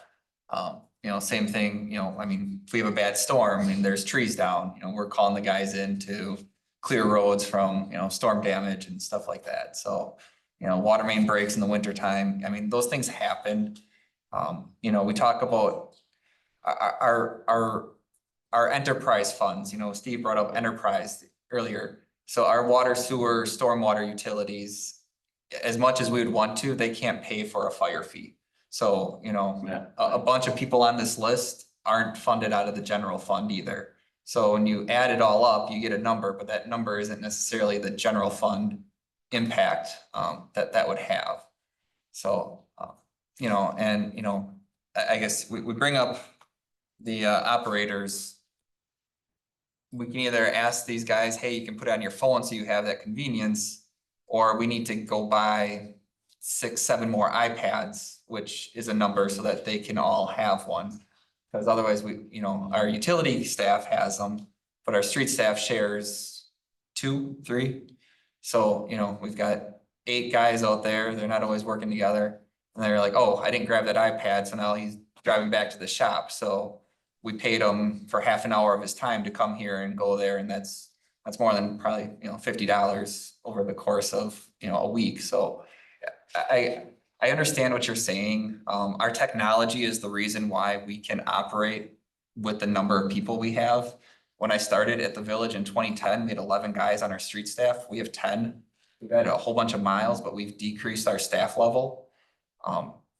You know, same thing, you know, I mean, if we have a bad storm and there's trees down, you know, we're calling the guys in to clear roads from, you know, storm damage and stuff like that. So, you know, water main breaks in the winter time. I mean, those things happen. You know, we talk about our enterprise funds, you know, Steve brought up enterprise earlier. So our water, sewer, stormwater utilities, as much as we would want to, they can't pay for a fire fee. So, you know, a bunch of people on this list aren't funded out of the general fund either. So when you add it all up, you get a number, but that number isn't necessarily the general fund impact that would have. So, you know, and, you know, I guess we bring up the operators. We can either ask these guys, hey, you can put it on your phone so you have that convenience, or we need to go buy 6, 7 more iPads, which is a number so that they can all have one. Because otherwise we, you know, our utility staff has them, but our street staff shares 2, 3. So, you know, we've got 8 guys out there, they're not always working together. And they're like, oh, I didn't grab that iPad, so now he's driving back to the shop. So we paid him for half an hour of his time to come here and go there, and that's more than probably, you know, $50 over the course of, you know, a week. So I understand what you're saying. Our technology is the reason why we can operate with the number of people we have. When I started at the village in 2010, we had 11 guys on our street staff. We have 10. We've had a whole bunch of miles, but we've decreased our staff level.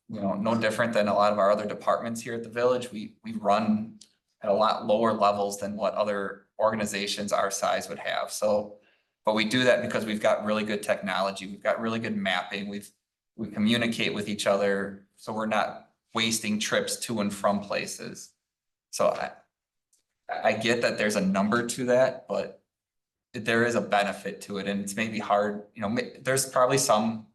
You know, no different than a lot of our other departments here at the village. We run at a lot lower levels than what other organizations our size would have. So, but we do that because we've got really good technology. We've got really good mapping. We communicate with each other, so we're not wasting trips to and from places. So I get that there's a number to that, but there is a benefit to it, and it's maybe hard, you know, there's probably some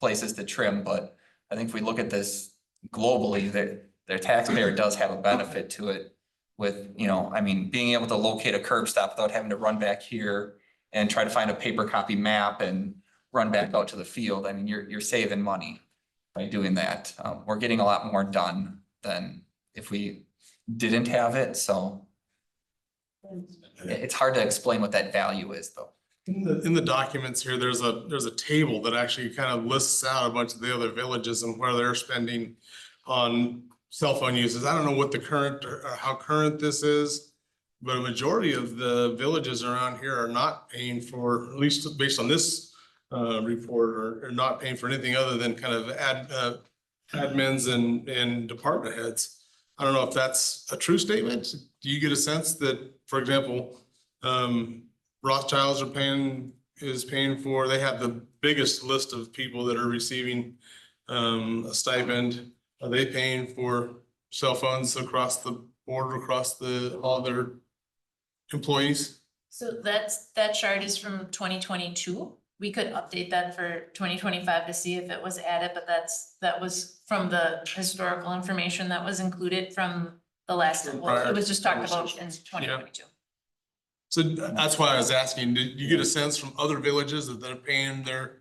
places to trim, but I think if we look at this globally, their taxpayer does have a benefit to it with, you know, I mean, being able to locate a curb stop without having to run back here and try to find a paper copy map and run back out to the field. I mean, you're saving money by doing that. We're getting a lot more done than if we didn't have it, so it's hard to explain what that value is, though. In the documents here, there's a table that actually kind of lists out a bunch of the other villages and where they're spending on cell phone uses. I don't know what the current or how current this is, but a majority of the villages around here are not paying for, at least based on this report, are not paying for anything other than kind of admins and department heads. I don't know if that's a true statement. Do you get a sense that, for example, Rothschilds is paying for, they have the biggest list of people that are receiving a stipend. Are they paying for cell phones across the board, across all their employees? So that chart is from 2022. We could update that for 2025 to see if it was added, but that was from the historical information that was included from the last, well, it was just talked about in 2022. So that's why I was asking, did you get a sense from other villages that they're paying their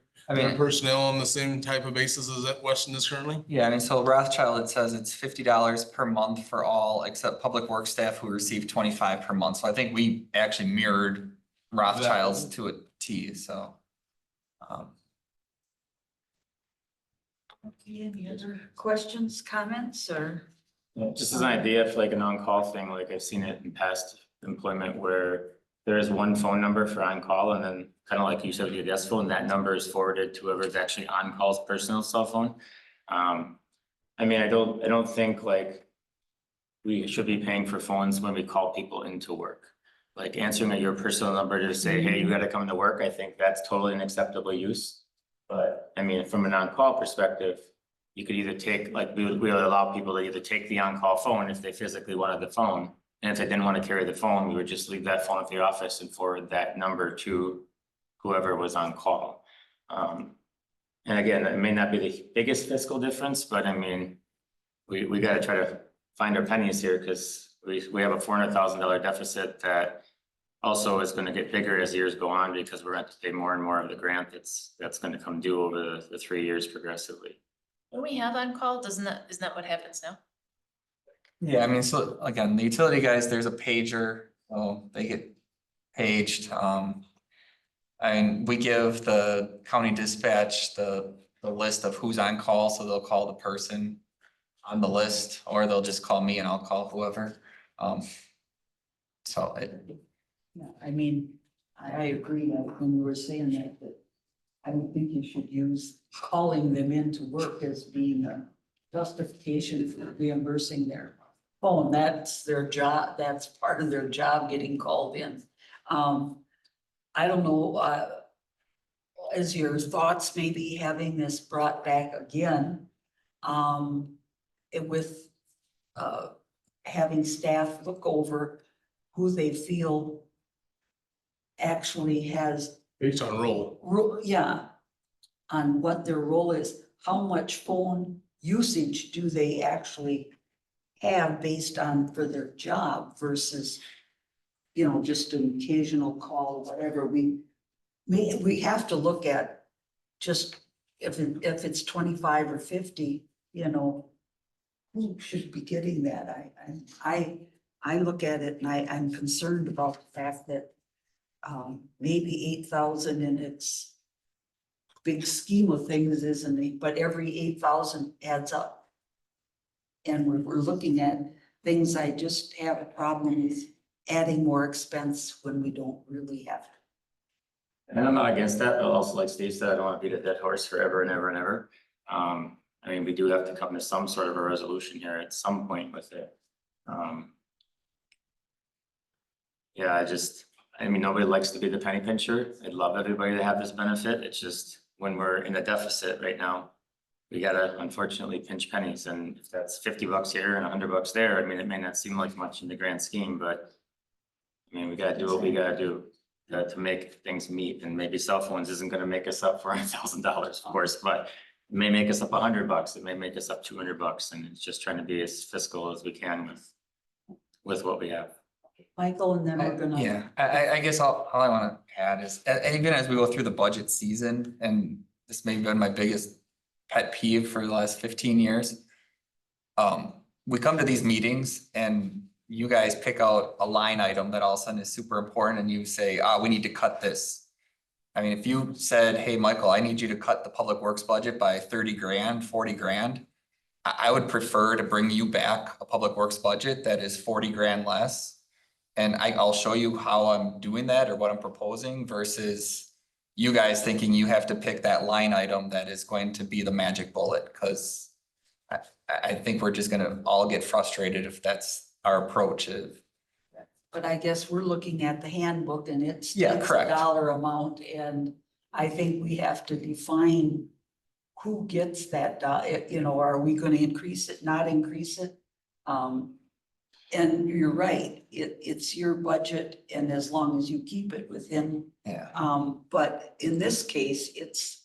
personnel on the same type of basis as that Weston is currently? Yeah, I mean, so Rothschild, it says it's $50 per month for all except public work staff who receive 25 per month. So I think we actually mirrored Rothschild's to a T, so. Okay, any other questions, comments, or? Just as an idea, for like an on-call thing, like I've seen it in past employment where there is one phone number for on-call, and then kind of like you said with your desk phone, that number is forwarded to whoever's actually on-call's personal cell phone. I mean, I don't think like we should be paying for phones when we call people into work. Like answering at your personal number to say, hey, you gotta come to work, I think that's totally an acceptable use. But I mean, from an on-call perspective, you could either take, like, we would allow people to either take the on-call phone if they physically wanted the phone. And if they didn't want to carry the phone, we would just leave that phone at the office and forward that number to whoever was on call. And again, it may not be the biggest fiscal difference, but I mean, we gotta try to find our pennies here because we have a $400,000 deficit that also is gonna get bigger as years go on because we're going to pay more and more of the grant that's gonna come due over the 3 years progressively. When we have on call, isn't that what happens now? Yeah, I mean, so again, the utility guys, there's a pager, so they get paged. And we give the county dispatch the list of who's on call, so they'll call the person on the list, or they'll just call me and I'll call whoever. So Yeah, I mean, I agree that when you were saying that I don't think you should use calling them into work as being a justification for reimbursing their phone. That's their job. That's part of their job, getting called in. I don't know, as your thoughts maybe having this brought back again, with having staff look over who they feel actually has Based on role. yeah, on what their role is, how much phone usage do they actually have based on for their job versus, just an occasional call, whatever. We have to look at just if it's 25 or 50, who should be getting that? I look at it and I'm concerned about the fact that maybe 8,000 in its big scheme of things isn't it, but every 8,000 adds up. And we're looking at things, I just have a problem with adding more expense when we don't really have to. And I'm not against that, but also like Steve said, I don't want to beat a dead horse forever and ever and ever. I mean, we do have to come to some sort of a resolution here at some point with it. Yeah, I mean, nobody likes to be the penny pincher. I'd love everybody to have this benefit. It's just when we're in a deficit right now, we gotta unfortunately pinch pennies. And if that's $50 here and $100 there, I mean, it may not seem like much in the grand scheme, but I mean, we gotta do what we gotta do to make things meet. And maybe cell phones isn't gonna make us up for $1,000, of course, but it may make us up $100. It may make us up $200. And it's just trying to be as fiscal as we can with what we have. Michael, and then we're gonna. yeah, I guess all I wanna add is, even as we go through the budget season, and this may have been my biggest pet peeve for the last 15 years. We come to these meetings and you guys pick out a line item that all of a sudden is super important and you say, we need to cut this. I mean, if you said, hey, Michael, I need you to cut the public works budget by 30 grand, 40 grand. I would prefer to bring you back a public works budget that is 40 grand less. And I'll show you how I'm doing that or what I'm proposing versus you guys thinking you have to pick that line item that is going to be the magic bullet, because I think we're just gonna all get frustrated if that's our approach. But I guess we're looking at the handbook and it's. Yeah, a correct. dollar amount, and I think we have to define who gets that, you know, are we gonna increase it, not increase it? And you're right, it's your budget, and as long as you keep it within, Yeah, but in this case, it's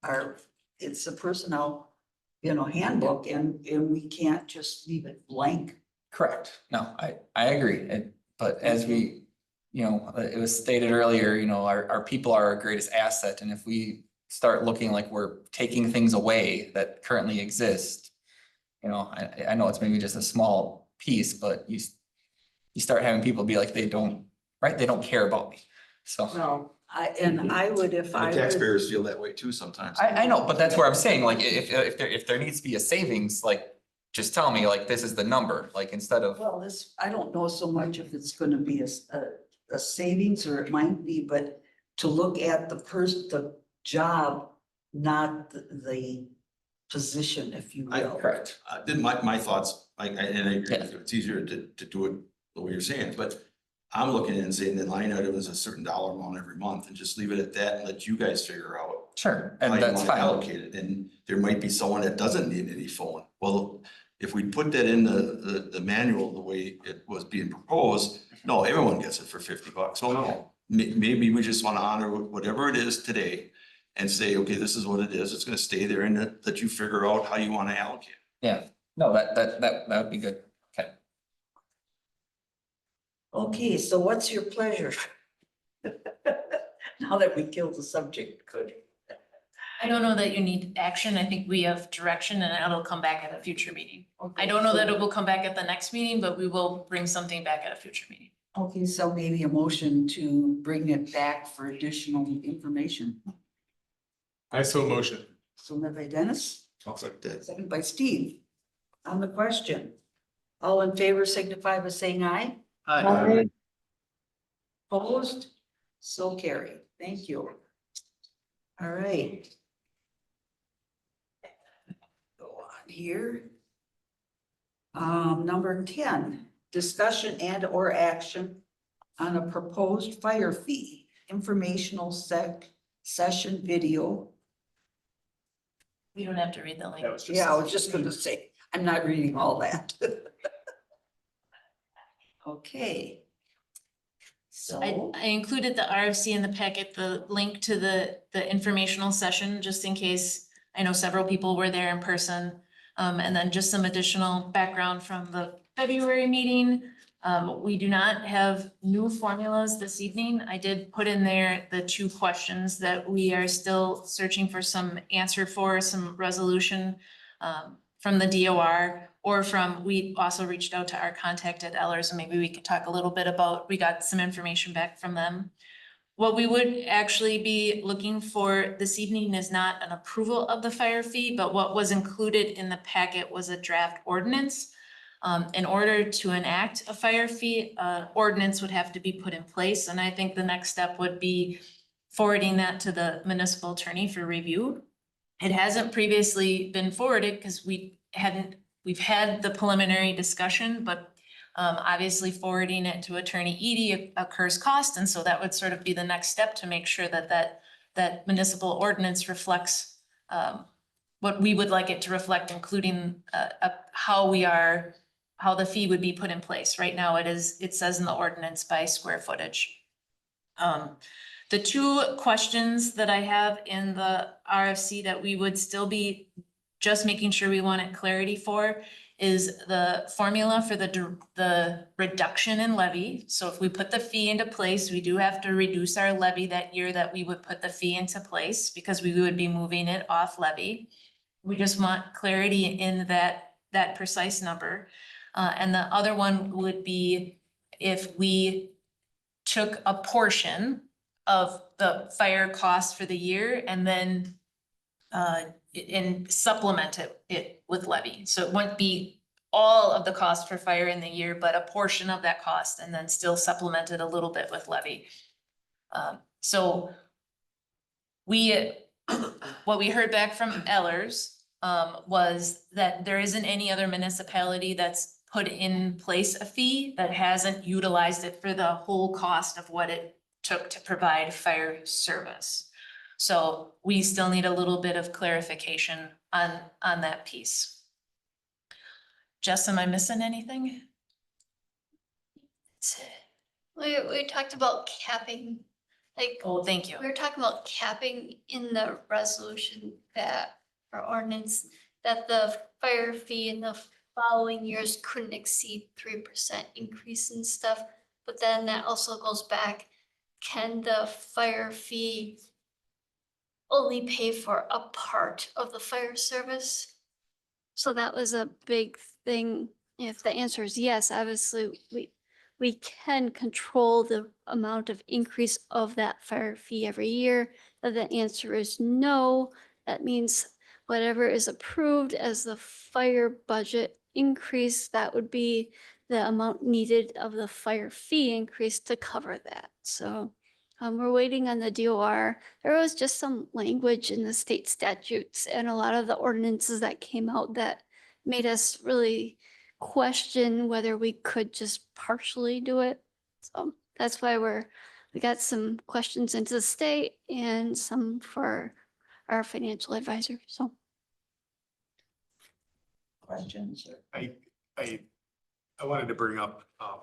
a personnel, you know, handbook, and we can't just leave it blank. correct. No, I agree. But as we, you know, it was stated earlier, you know, our people are our greatest asset. And if we start looking like we're taking things away that currently exist, you know, I know it's maybe just a small piece, but you start having people be like, they don't care about me. So. Well, I would, if The I would, taxpayers feel that way too sometimes. I know, but that's where I'm saying, like, if there needs to be a savings, like, just tell me, like, this is the number, like, instead of, well, I don't know so much if it's gonna be a savings, or it might be, but to look at the job, not the position, if you will. correct. Then my thoughts, and I agree Yeah. with you, it's easier to do it the way you're saying, but I'm looking at it and saying the line item is a certain dollar amount every month, and just leave it at that and let you guys figure out Sure, how and you that's want to fine. allocate it. And there might be someone that doesn't need any phone. Well, if we put that in the manual, the way it was being proposed, no, everyone gets it for $50. Well, no, maybe we just want to honor whatever it is today and say, okay, this is what it is. It's gonna stay there, and that you figure out how you want to allocate. Yeah, no, that would be good. Okay. Okay, so what's your pleasure? Now that we killed the subject, good. I don't know that you need action. I think we have direction and it'll come back at a future meeting. I don't know that it will come back at the next meeting, but we will bring something back at a future meeting. Okay, so maybe a motion to bring it back for additional information. I so motion. So moved by Dennis, Sounds like that. second by Steve. On the question, all in favor signify by saying aye. Aye. Opposed? So carried. Thank you. All right. Go on here. Number 10, discussion and or action on a proposed fire fee informational session video. We don't have to read the link. Yeah, I was just gonna say, I'm not reading all that. Okay. So, I included the RFC in the packet, the link to the informational session, just in case. I know several people were there in person. And then just some additional background from the February meeting. We do not have new formulas this evening. I did put in there the 2 questions that we are still searching for some answer for, some resolution from the DOR, or we also reached out to our contact at Ellers, and maybe we could talk a little bit about, we got some information back from them. What we would actually be looking for this evening is not an approval of the fire fee, but what was included in the packet was a draft ordinance. In order to enact a fire fee, ordinance would have to be put in place, and I think the next step would be forwarding that to the municipal attorney for review. It hasn't previously been forwarded because we've had the preliminary discussion, but obviously forwarding it to Attorney Edie occurs cost, and so that would sort of be the next step to make sure that municipal ordinance reflects what we would like it to reflect, including how the fee would be put in place. Right now, it says in the ordinance by square footage. The 2 questions that I have in the RFC that we would still be just making sure we wanted clarity for is the formula for the reduction in levy. So if we put the fee into place, we do have to reduce our levy that year that we would put the fee into place, because we would be moving it off levy. We just want clarity in that precise number. And the other one would be if we took a portion of the fire costs for the year and then and supplement it with levy. So it wouldn't be all of the cost for fire in the year, but a portion of that cost, and then still supplement it a little bit with levy. So what we heard back from Ellers was that there isn't any other municipality that's put in place a fee that hasn't utilized it for the whole cost of what it took to provide fire service. So we still need a little bit of clarification on that piece. Jess, am I missing anything? We talked about capping, like, Oh, thank you. we were talking about capping in the resolution that, or ordinance, that the fire fee in the following years couldn't exceed 3% increase and stuff. But then that also goes back, can the fire fee only pay for a part of the fire service? So that was a big thing. If the answer is yes, obviously we can control the amount of increase of that fire fee every year. If the answer is no, that means whatever is approved as the fire budget increase, that would be the amount needed of the fire fee increase to cover that. So we're waiting on the DOR. There was just some language in the state statutes and a lot of the ordinances that came out that made us really question whether we could just partially do it. So that's why we got some questions into the state and some for our financial advisor, so. Questions? I wanted to bring up,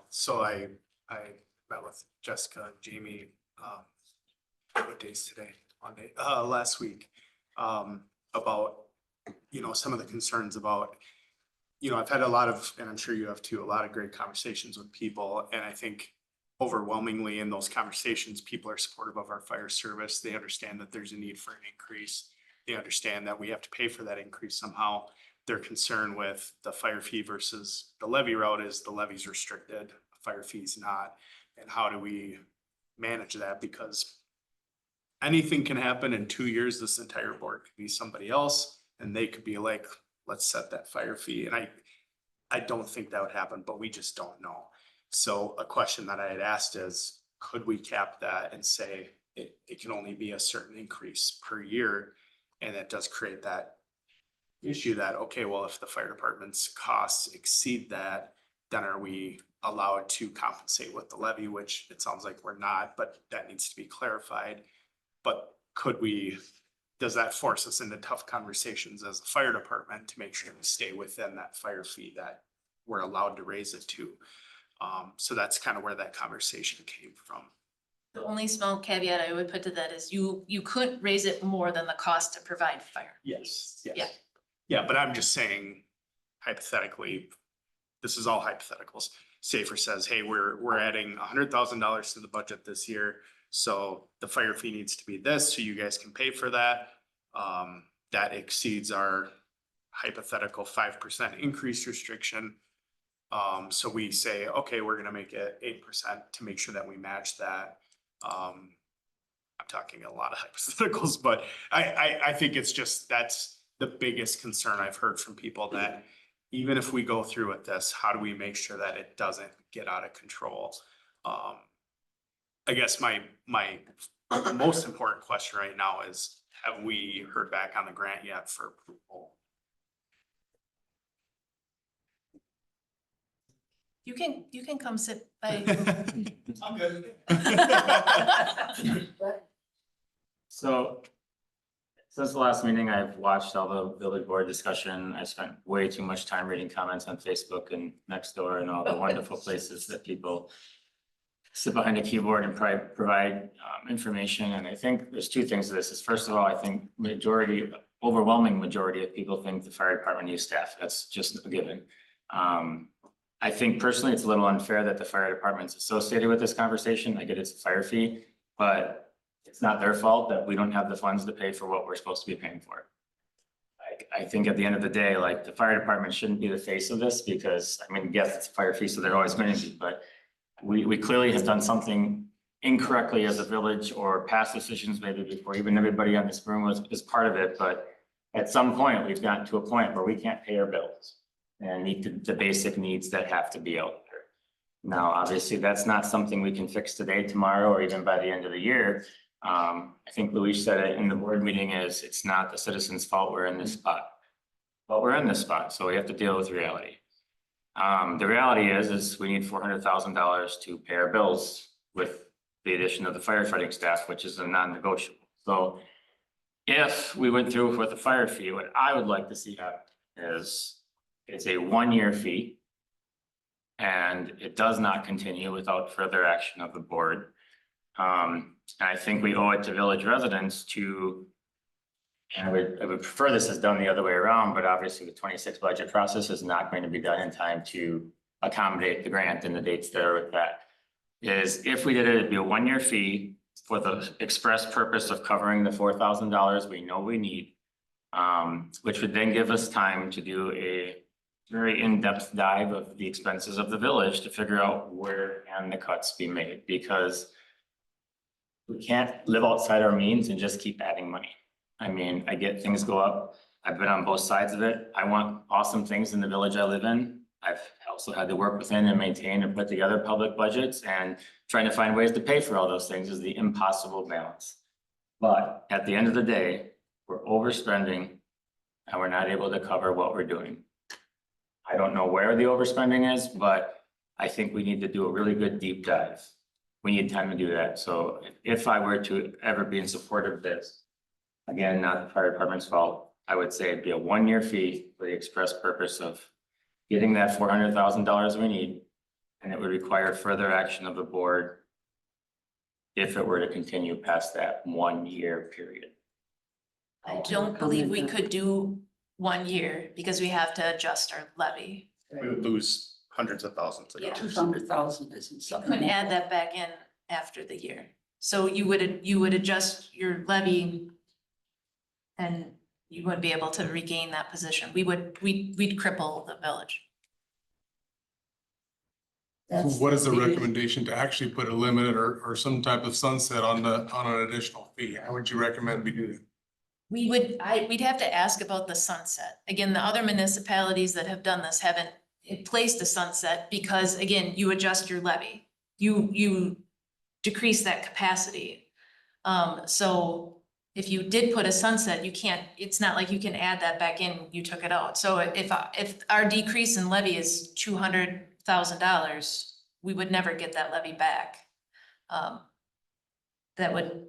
so I met with Jessica and Jamie, what day's today? Monday, last week, about, some of the concerns about, I've had a lot of, and I'm sure you have too, a lot of great conversations with people. And I think overwhelmingly in those conversations, people are supportive of our fire service. They understand that there's a need for an increase. They understand that we have to pay for that increase somehow. Their concern with the fire fee versus the levy route is the levy's restricted, the fire fee's not. And how do we manage that? Because anything can happen in 2 years. This entire board could be somebody else and they could be like, let's set that fire fee. And I don't think that would happen, but we just don't know. So a question that I had asked is, could we cap that and say it can only be a certain increase per year? And that does create that issue that, okay, well, if the fire department's costs exceed that, then are we allowed to compensate with the levy, which it sounds like we're not, but that needs to be clarified. But does that force us into tough conversations as a fire department to make sure we stay within that fire fee that we're allowed to raise it to? So that's kind of where that conversation came from. The only small caveat I would put to that is you couldn't raise it more than the cost to provide fire. Yes, Yeah. yes. Yeah, but I'm just saying hypothetically, this is all hypotheticals. Safer says, hey, we're adding $100,000 to the budget this year. So the fire fee needs to be this, so you guys can pay for that. That exceeds our hypothetical 5% increase restriction. So we say, okay, we're gonna make it 8% to make sure that we match that. I'm talking a lot of hypotheticals, but I think it's just, that's the biggest concern I've heard from people, that even if we go through with this, how do we make sure that it doesn't get out of control? I guess my most important question right now is, have we heard back on the grant yet for approval? You can come sit by. I'm good. So since the last meeting, I've watched all the village board discussion. I spent way too much time reading comments on Facebook and Nextdoor and all the wonderful places that people sit behind a keyboard and provide information. And I think there's two things to this. Is first of all, I think overwhelming majority of people think the fire department needs staff. That's just a given. I think personally, it's a little unfair that the fire department's associated with this conversation. I get it's a fire fee, but it's not their fault that we don't have the funds to pay for what we're supposed to be paying for. I think at the end of the day, like, the fire department shouldn't be the face of this, because I mean, yes, it's a fire fee, so they're always going to be, but we clearly have done something incorrectly as a village, or past decisions maybe before even everybody on this room is part of it. But at some point, we've gotten to a point where we can't pay our bills and meet the basic needs that have to be out there. Now, obviously, that's not something we can fix today, tomorrow, or even by the end of the year. I think Luis said it in the board meeting, it's not the citizens' fault we're in this spot. But we're in this spot, so we have to deal with reality. The reality is we need $400,000 to pay our bills with the addition of the firefighting staff, which is a non-negotiable. So if we went through with the fire fee, what I would like to see happen is it's a 1-year fee. And it does not continue without further action of the board. And I think we owe it to village residents to, and I would prefer this is done the other way around, but obviously the 26 budget process is not going to be done in time to accommodate the grant and the dates that are with that. Is if we did it, it'd be a 1-year fee for the express purpose of covering the $4,000 we know we need. Which would then give us time to do a very in-depth dive of the expenses of the village to figure out where can the cuts be made, because we can't live outside our means and just keep adding money. I mean, I get things go up. I've been on both sides of it. I want awesome things in the village I live in. I've also had to work within and maintain and put together public budgets, and trying to find ways to pay for all those things is the impossible balance. But at the end of the day, we're overspending and we're not able to cover what we're doing. I don't know where the overspending is, but I think we need to do a really good deep dive. We need time to do that. So if I were to ever be in support of this, again, not the fire department's fault, I would say it'd be a 1-year fee for the express purpose of getting that $400,000 we need. And it would require further action of the board if it were to continue past that 1-year period. I don't believe we could do 1 year because we have to adjust our levy. We would lose hundreds of thousands of Yeah. dollars. 200,000 isn't You something. couldn't add that back in after the year. So you would adjust your levy and you wouldn't be able to regain that position. We'd cripple the village. That's- What is the recommendation to actually put a limit or some type of sunset on an additional fee? How would you recommend we do that? We'd have to ask about the sunset. Again, the other municipalities that have done this haven't placed a sunset because, again, you adjust your levy. You decrease that capacity. So if you did put a sunset, you can't, it's not like you can add that back in, you took it out. So if our decrease in levy is $200,000, we would never get that levy back. That would,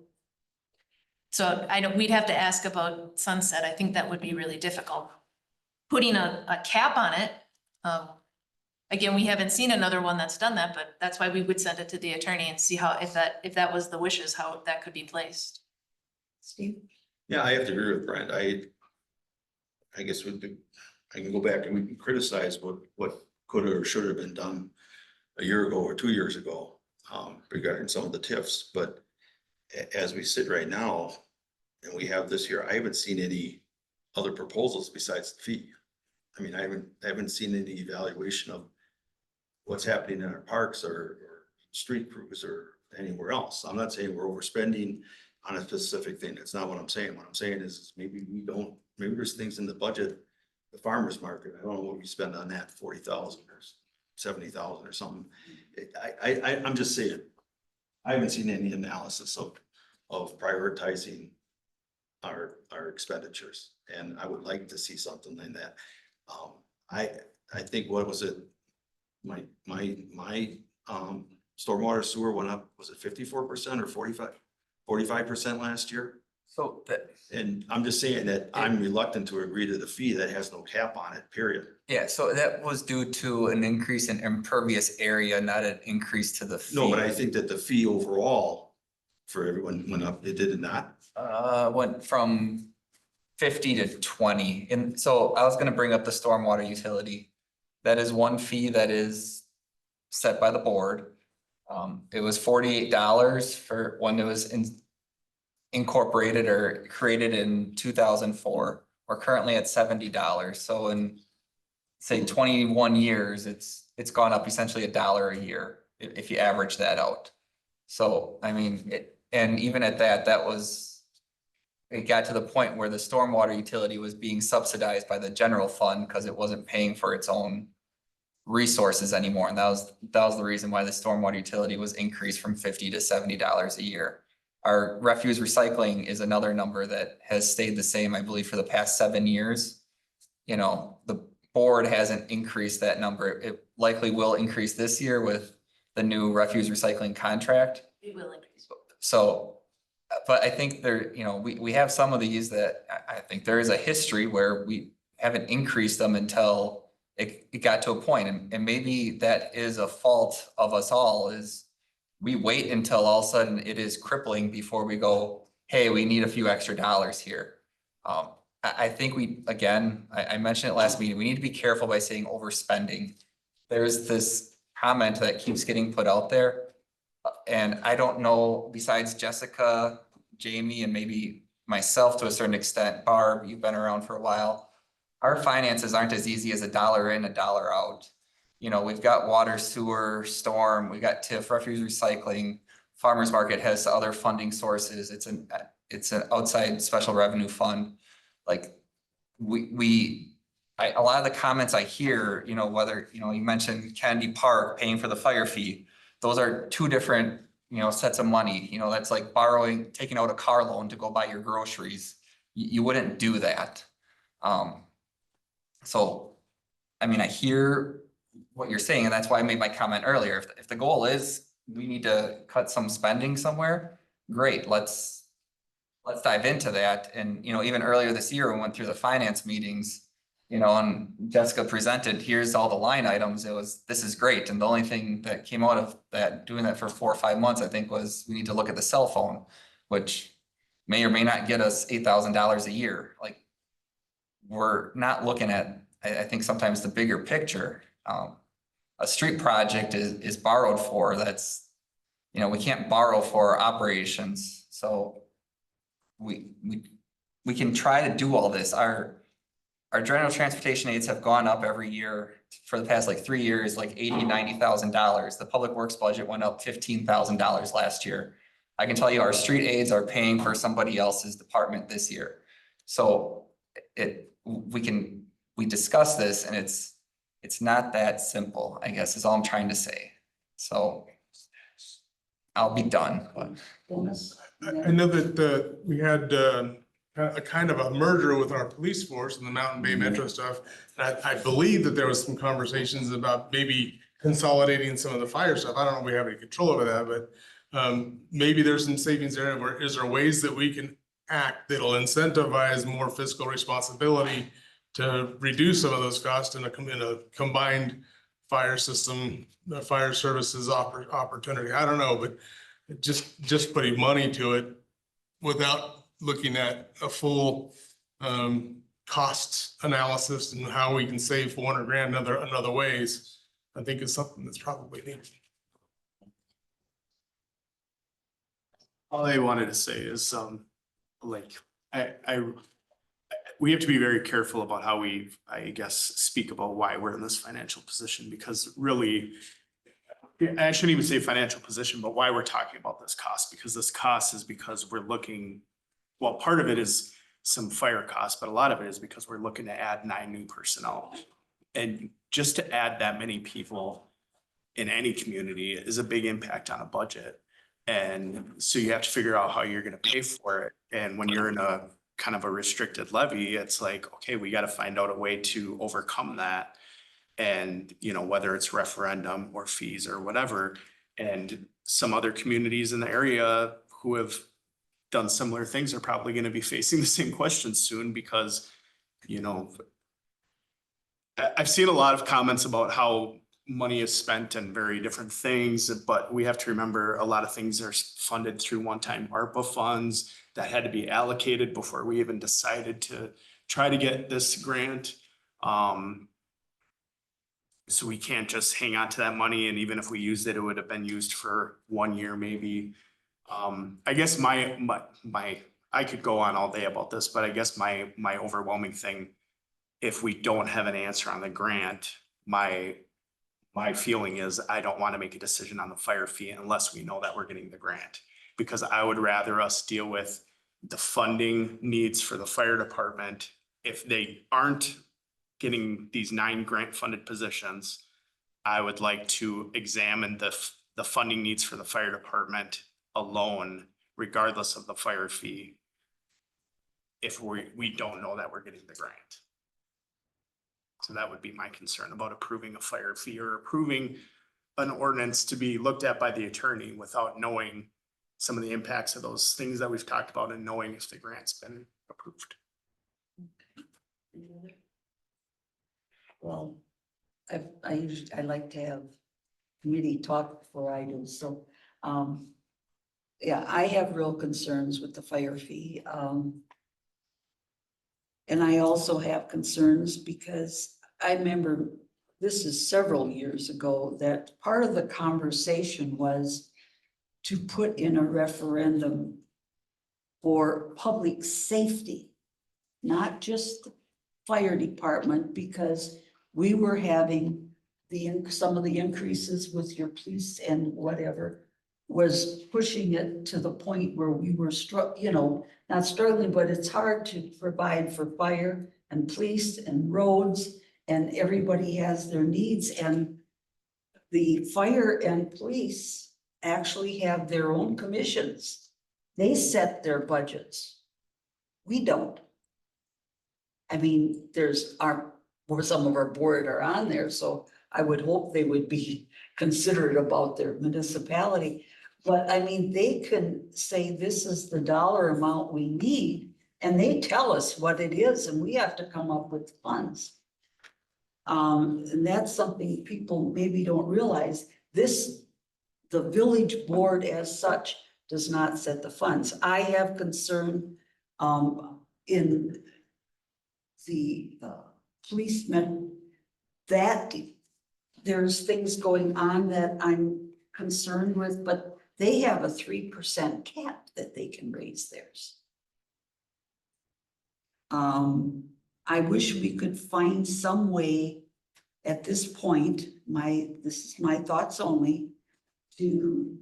so we'd have to ask about sunset. I think that would be really difficult. Putting a cap on it, again, we haven't seen another one that's done that, but that's why we would send it to the attorney and see how, if that was the wishes, how that could be placed. Steve? Yeah, I have to agree with Brent. I guess I can go back and we can criticize what could have or should have been done a year ago or 2 years ago, regarding some of the TIFs, but as we sit right now, and we have this here, I haven't seen any other proposals besides the fee. I mean, I haven't seen any evaluation of what's happening in our parks or street crews or anywhere else. I'm not saying we're overspending on a specific thing. That's not what I'm saying. What I'm saying is maybe there's things in the budget, the farmer's market, I don't know what we spend on that, 40,000 or 70,000 or something. I'm just saying, I haven't seen any analysis of prioritizing our expenditures, and I would like to see something like that. I think, what was it? My stormwater sewer went up, was it 54% or 45% last year? So that, And I'm just saying that I'm reluctant to agree to the fee that has no cap on it, period. yeah, so that was due to an increase in impervious area, not an increase to the fee. No, but I think that the fee overall for everyone went up, it did not. Went from 50 to 20. And so I was gonna bring up the stormwater utility. That is one fee that is set by the board. It was $48 for when it was incorporated or created in 2004. We're currently at $70. So in, say, 21 years, it's gone up essentially $1 a year if you average that out. So, I mean, and even at that, it got to the point where the stormwater utility was being subsidized by the general fund because it wasn't paying for its own resources anymore. And that was the reason why the stormwater utility was increased from $50 to $70 a year. Our refuse recycling is another number that has stayed the same, I believe, for the past 7 years. you know, the board hasn't increased that number. It likely will increase this year with the new refuse recycling contract. It will increase. So, but I think there, you know, we have some of these that I think there is a history where we haven't increased them until it got to a point, and maybe that is a fault of us all, is we wait until all of a sudden it is crippling before we go, hey, we need a few extra dollars here. I think we, again, I mentioned it last meeting, we need to be careful by saying overspending. There's this comment that keeps getting put out there. And I don't know, besides Jessica, Jamie, and maybe myself to a certain extent, Barb, you've been around for a while. Our finances aren't as easy as a dollar in, a dollar out. You know, we've got water, sewer, storm, we got TIF, refuse recycling. Farmers market has other funding sources. It's an outside special revenue fund. Like a lot of the comments I hear, you know, whether, you know, you mentioned Kennedy Park paying for the fire fee. Those are two different, you know, sets of money. You know, that's like taking out a car loan to go buy your groceries. You wouldn't do that. So, I mean, I hear what you're saying, and that's why I made my comment earlier. If the goal is we need to cut some spending somewhere, great, let's dive into that. And, you know, even earlier this year, we went through the finance meetings, you know, and Jessica presented, here's all the line items. This is great. And the only thing that came out of that, doing that for 4 or 5 months, I think, was we need to look at the cell phone, which may or may not get us $8,000 a year. Like, we're not looking at, I think sometimes the bigger picture. A street project is borrowed for. That's, you know, we can't borrow for operations. So we can try to do all this. Our general transportation aids have gone up every year for the past like 3 years, like $80,000-$90,000. The public works budget went up $15,000 last year. I can tell you our street aids are paying for somebody else's department this year. So we discuss this, and it's not that simple, I guess, is all I'm trying to say. So I'll be done. I know that we had a kind of a merger with our police force and the Mountain Bay Metro stuff. And I believe that there was some conversations about maybe consolidating some of the fire stuff. I don't know if we have any control over that, but maybe there's some savings there. Is there ways that we can act that'll incentivize more fiscal responsibility to reduce some of those costs in a combined fire system, fire services opportunity? I don't know, but just putting money to it without looking at a full cost analysis and how we can save 400 grand in other ways, I think is something that's probably needed. All I wanted to say is, we have to be very careful about how we, I guess, speak about why we're in this financial position, because really, I shouldn't even say financial position, but why we're talking about this cost, because this cost is because we're looking, well, part of it is some fire costs, but a lot of it is because we're looking to add 9 new personnel. And just to add that many people in any community is a big impact on a budget. And so you have to figure out how you're gonna pay for it. And when you're in a kind of a restricted levy, it's like, okay, we gotta find out a way to overcome that. And, you know, whether it's referendum or fees or whatever. And some other communities in the area who have done similar things are probably gonna be facing the same questions soon, because, you know, I've seen a lot of comments about how money is spent in very different things, but we have to remember a lot of things are funded through one-time ARPA funds that had to be allocated before we even decided to try to get this grant. So we can't just hang on to that money, and even if we used it, it would have been used for 1 year maybe. I guess I could go on all day about this, but I guess my overwhelming thing, if we don't have an answer on the grant, my feeling is I don't want to make a decision on the fire fee unless we know that we're getting the grant. Because I would rather us deal with the funding needs for the fire department. If they aren't getting these 9 grant funded positions, I would like to examine the funding needs for the fire department alone, regardless of the fire fee, if we don't know that we're getting the grant. So that would be my concern about approving a fire fee or approving an ordinance to be looked at by the attorney without knowing some of the impacts of those things that we've talked about and knowing if the grant's been approved. Well, I like to have committee talk before I do, so, yeah, I have real concerns with the fire fee. And I also have concerns because I remember, this is several years ago, that part of the conversation was to put in a referendum for public safety, not just the fire department, because we were having some of the increases with your police and whatever was pushing it to the point where we were not struggling, but it's hard to provide for fire and police and roads, and everybody has their needs, and the fire and police actually have their own commissions. They set their budgets. We don't. I mean, some of our board are on there, so I would hope they would be considerate about their municipality. But I mean, they can say this is the dollar amount we need, and they tell us what it is, and we have to come up with funds. And that's something people maybe don't realize. The village board as such does not set the funds. I have concern in the policemen that there's things going on that I'm concerned with, but they have a 3% cap that they can raise theirs. I wish we could find some way at this point, this is my thoughts only, to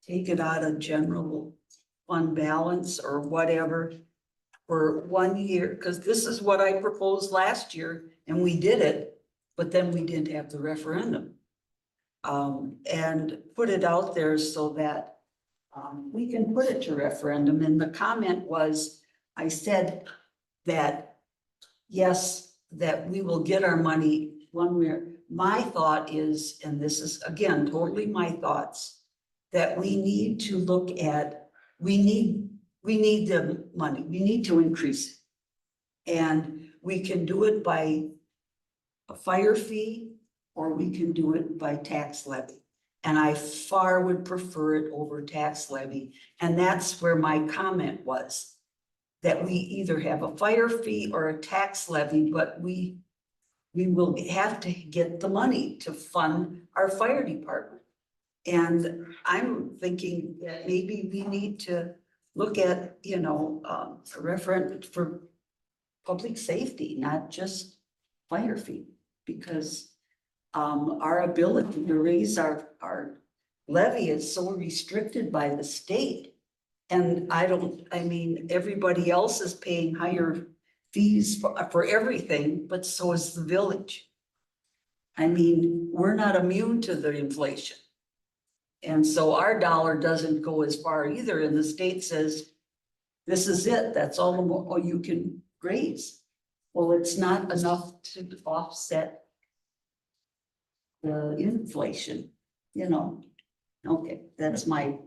take it out of general fund balance or whatever for 1 year, because this is what I proposed last year and we did it, but then we didn't have the referendum. And put it out there so that we can put it to referendum. And the comment was, I said that, yes, that we will get our money one way. My thought is, and this is again, totally my thoughts, that we need to look at, we need the money, we need to increase it. And we can do it by a fire fee, or we can do it by tax levy. And I far would prefer it over tax levy. And that's where my comment was, that we either have a fire fee or a tax levy, but we will have to get the money to fund our fire department. And I'm thinking that maybe we need to look at, a referendum for public safety, not just fire fee, because our ability to raise our levy is so restricted by the state. And everybody else is paying higher fees for everything, but so is the village. I mean, we're not immune to the inflation. And so our dollar doesn't go as far either. And the state says, this is it, that's all you can raise. Well, it's not enough to offset the inflation, Okay, that's my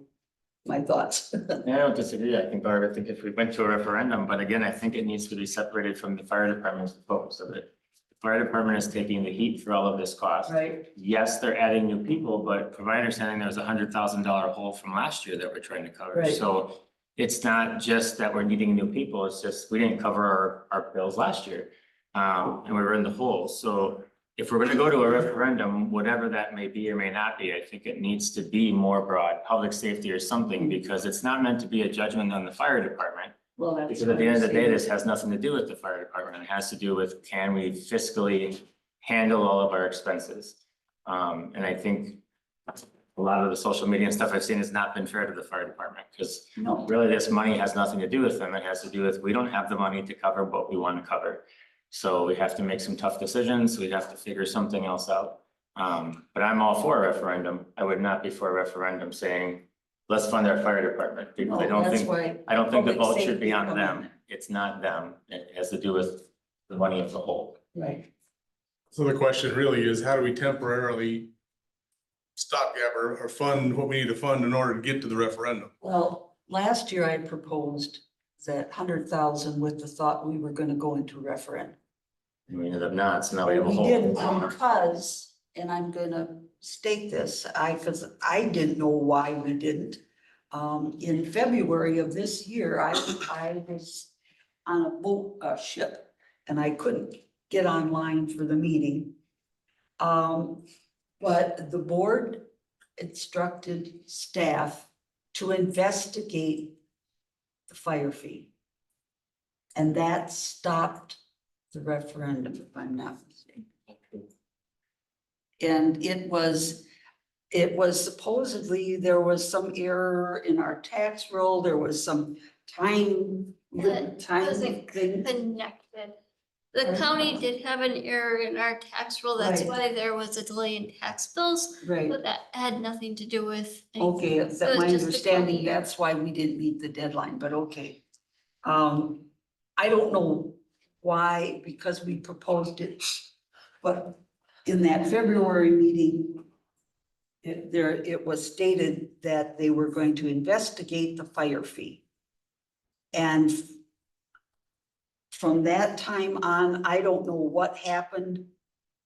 thoughts. Yeah, I don't disagree. I think, Barb, I think if we went to a referendum, but again, I think it needs to be separated from the fire department's focus of it. The fire department is taking the heat for all of this cost. Right. Yes, they're adding new people, but from my understanding, there was $100,000 hole from last year that we're trying to cover. Right. So it's not just that we're needing new people, it's just, we didn't cover our bills last year. And we were in the hole. So if we're gonna go to a referendum, whatever that may be or may not be, I think it needs to be more broad, public safety or something, because it's not meant to be a judgment on the fire department. Well, that's. Because at the end of the day, this has nothing to do with the fire department. It has to do with, can we fiscally handle all of our expenses? And I think a lot of the social media and stuff I've seen has not been fair to the fire department, because No. really this money has nothing to do with them. It has to do with, we don't have the money to cover what we want to cover. So we have to make some tough decisions. We have to figure something else out. But I'm all for a referendum. I would not be for a referendum saying, let's fund our fire department, because I don't think the public vote should safety be on come them. in. It's not them. It has to do with the money as a whole. Right. So the question really is, how do we temporarily stopgap or fund what we need to fund in order to get to the referendum? Well, last year I proposed that 100,000 with the thought we were gonna go into referendum. And we ended up not, so now we have a We hole. didn't because, and I'm gonna state this, cause I didn't know why we didn't. In February of this year, I was on a boat, ship, and I couldn't get online for the meeting. But the board instructed staff to investigate the fire fee. And that stopped the referendum, if I'm not mistaken. And it was supposedly, there was some error in our tax roll, there was some time It wasn't thing. connected. The county did have an error in our tax roll, that's Right. why there was a delay in tax bills, Right, but that had nothing to do with. anything. okay, is So that it's my just the understanding, county. that's why we didn't meet the deadline, but okay. I don't know why, because we proposed it, but in that February meeting, it was stated that they were going to investigate the fire fee. And from that time on, I don't know what happened.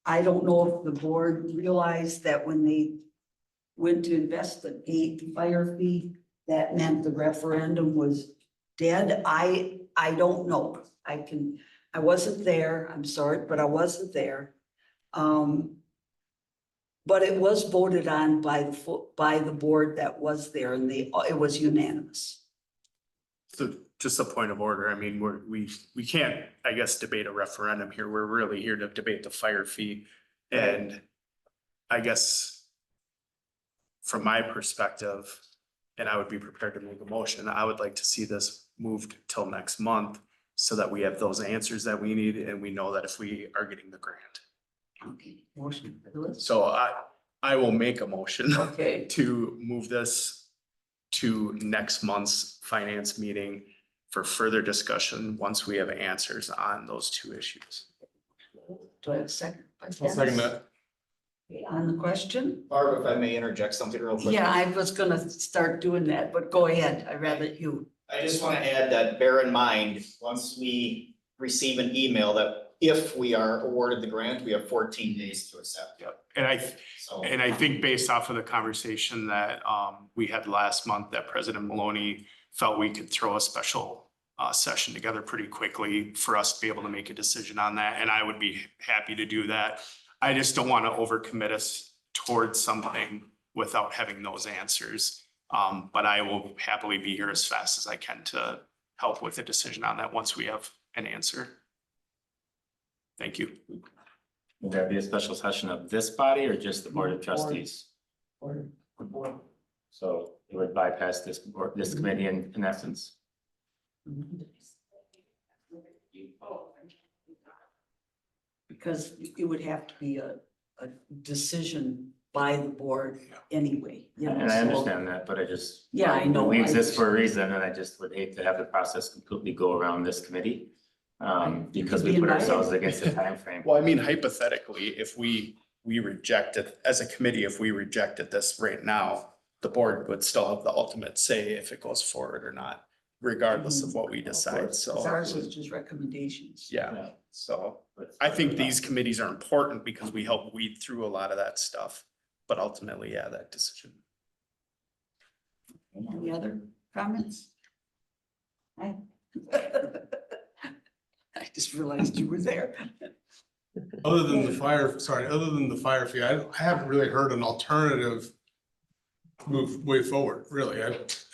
I don't know if the board realized that when they went to investigate the fire fee, that meant the referendum was dead. I don't know. I wasn't there. I'm sorry, but I wasn't there. But it was voted on by the board that was there, and it was unanimous. So just a point of order, I mean, we can't, I guess, debate a referendum here. We're really here to debate the fire fee. And I guess from my perspective, and I would be prepared to make a motion, I would like to see this moved till next month so that we have those answers that we need and we know that if we are getting the grant. Okay, motion for the list. So I will make a motion Okay, to move this to next month's finance meeting for further discussion once we have answers on those two issues. do I have a second? I'll second that. Okay, on the question? Barb, if I may interject something real quick. Yeah, I was gonna start doing that, but go ahead. I'd rather you. I just want to add that bear in mind, once we receive an email that if we are awarded the grant, we have 14 days to accept. Yep. So. And I think based off of the conversation that we had last month, that President Maloney felt we could throw a special session together pretty quickly for us to be able to make a decision on that, and I would be happy to do that. I just don't want to overcommit us towards something without having those answers. But I will happily be here as fast as I can to help with a decision on that once we have an answer. Thank you. Would that be a special session of this body or just the Board of Trustees? So it would bypass this board, this committee in essence. Because it would have to be a decision by the board anyway. you know, And I so- understand that, but I just. Yeah, I know. We exist for a reason, and I just would hate to have the process completely go around this committee. Because we Be put invited. ourselves against the timeframe. Well, I mean, hypothetically, if we reject it as a committee, if we rejected this right now, the board would still have the ultimate say if it goes forward or not, regardless of what we decide. So, Ours is just recommendations. yeah, so I think these committees are important because we help weed through a lot of that stuff. But ultimately, yeah, that decision. Any other comments? I I just realized you were there. Other than the fire fee, I haven't really heard an alternative way forward, really.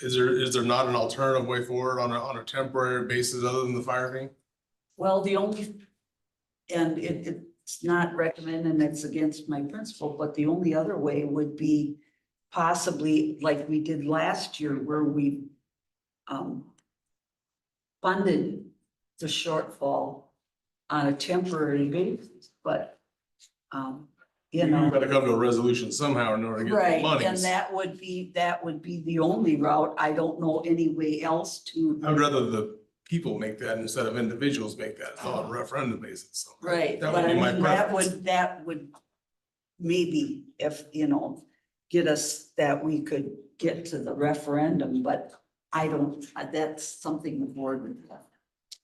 Is there not an alternative way forward on a temporary basis other than the fire fee? Well, and it's not recommended and it's against my principle, but the only other way would be possibly like we did last year where we funded the shortfall on a temporary basis, but you We've know. got to come to a resolution somehow in order to get the Right, money. and that would be the only route. I don't know any way else to. I would rather the people make that instead of individuals make that, it's all on a referendum basis, so. Right, That but would I be my mean, preference. that would maybe if, get us that we could get to the referendum, but I don't, that's something the board would have.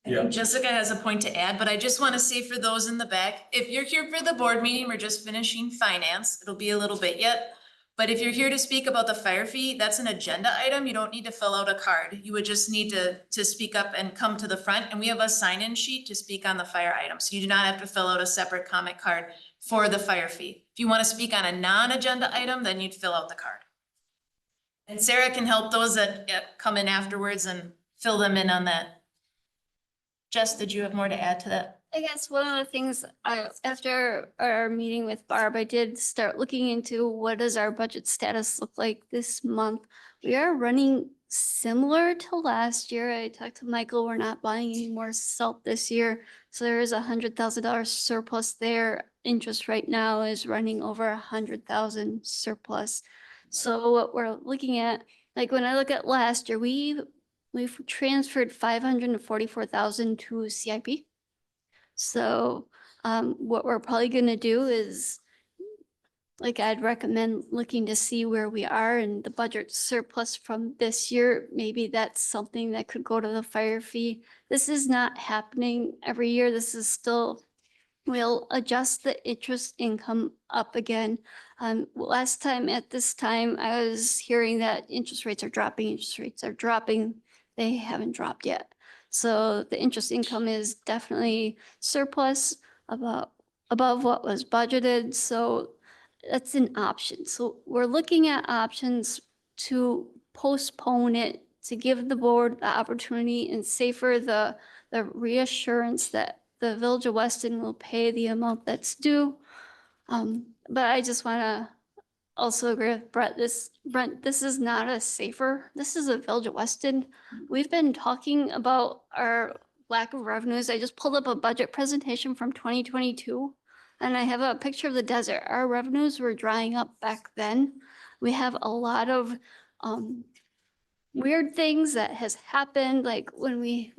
I Yeah. think Jessica has a point to add, but I just want to say for those in the back, if you're here for the board meeting, we're just finishing finance. It'll be a little bit yet. But if you're here to speak about the fire fee, that's an agenda item. You don't need to fill out a card. You would just need to speak up and come to the front. And we have a sign-in sheet to speak on the fire item. So you do not have to fill out a separate comment card for the fire fee. If you want to speak on a non-agenda item, then you'd fill out the card. And Sarah can help those that come in afterwards and fill them in on that. Jess, did you have more to add to that? I guess one of the things, after our meeting with Barb, I did start looking into what does our budget status look like this month. We are running similar to last year. I talked to Michael, we're not buying any more salt this year. So there is $100,000 surplus there. Interest right now is running over 100,000 surplus. So what we're looking at, like when I look at last year, we've transferred 544,000 to CIP. So what we're probably gonna do is, like, I'd recommend looking to see where we are in the budget surplus from this year. Maybe that's something that could go to the fire fee. This is not happening every year. This is still, we'll adjust the interest income up again. Last time at this time, I was hearing that interest rates are dropping. They haven't dropped yet. So the interest income is definitely surplus above what was budgeted. So that's an option. So we're looking at options to postpone it, to give the board the opportunity and safer the reassurance that the Village of Weston will pay the amount that's due. But I just want to also agree with Brent, this is not a safer, this is a Village of Weston. We've been talking about our lack of revenues. I just pulled up a budget presentation from 2022 and I have a picture of the desert. Our revenues were drying up back then. We have a lot of weird things that has happened, like when we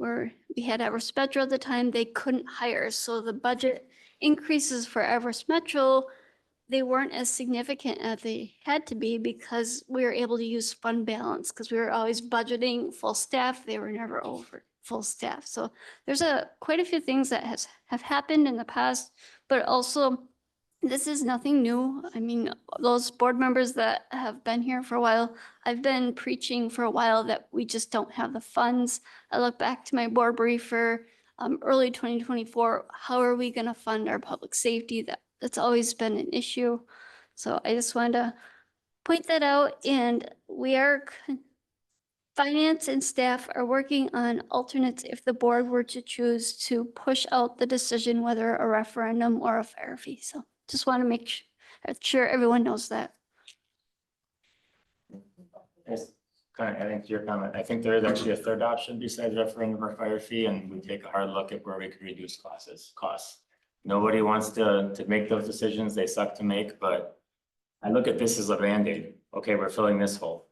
had Everest Metro at the time, they couldn't hire. So the budget increases for Everest Metro, they weren't as significant as they had to be because we were able to use fund balance because we were always budgeting full staff. They were never over full staff. So there's quite a few things that have happened in the past, but also this is nothing new. I mean, those board members that have been here for a while, I've been preaching for a while that we just don't have the funds. I look back to my board briefer, early 2024, how are we going to fund our public safety? That's always been an issue. So I just wanted to point that out, and finance and staff are working on alternates if the board were to choose to push out the decision whether a referendum or a fire fee. So just want to make sure everyone knows that. Yes, kind of adding to your comment, I think there is actually a third option besides referendum or fire fee, and we take a hard look at where we could reduce costs. Nobody wants to make those decisions, they suck to make, but I look at this as a Band-Aid. Okay, we're filling this hole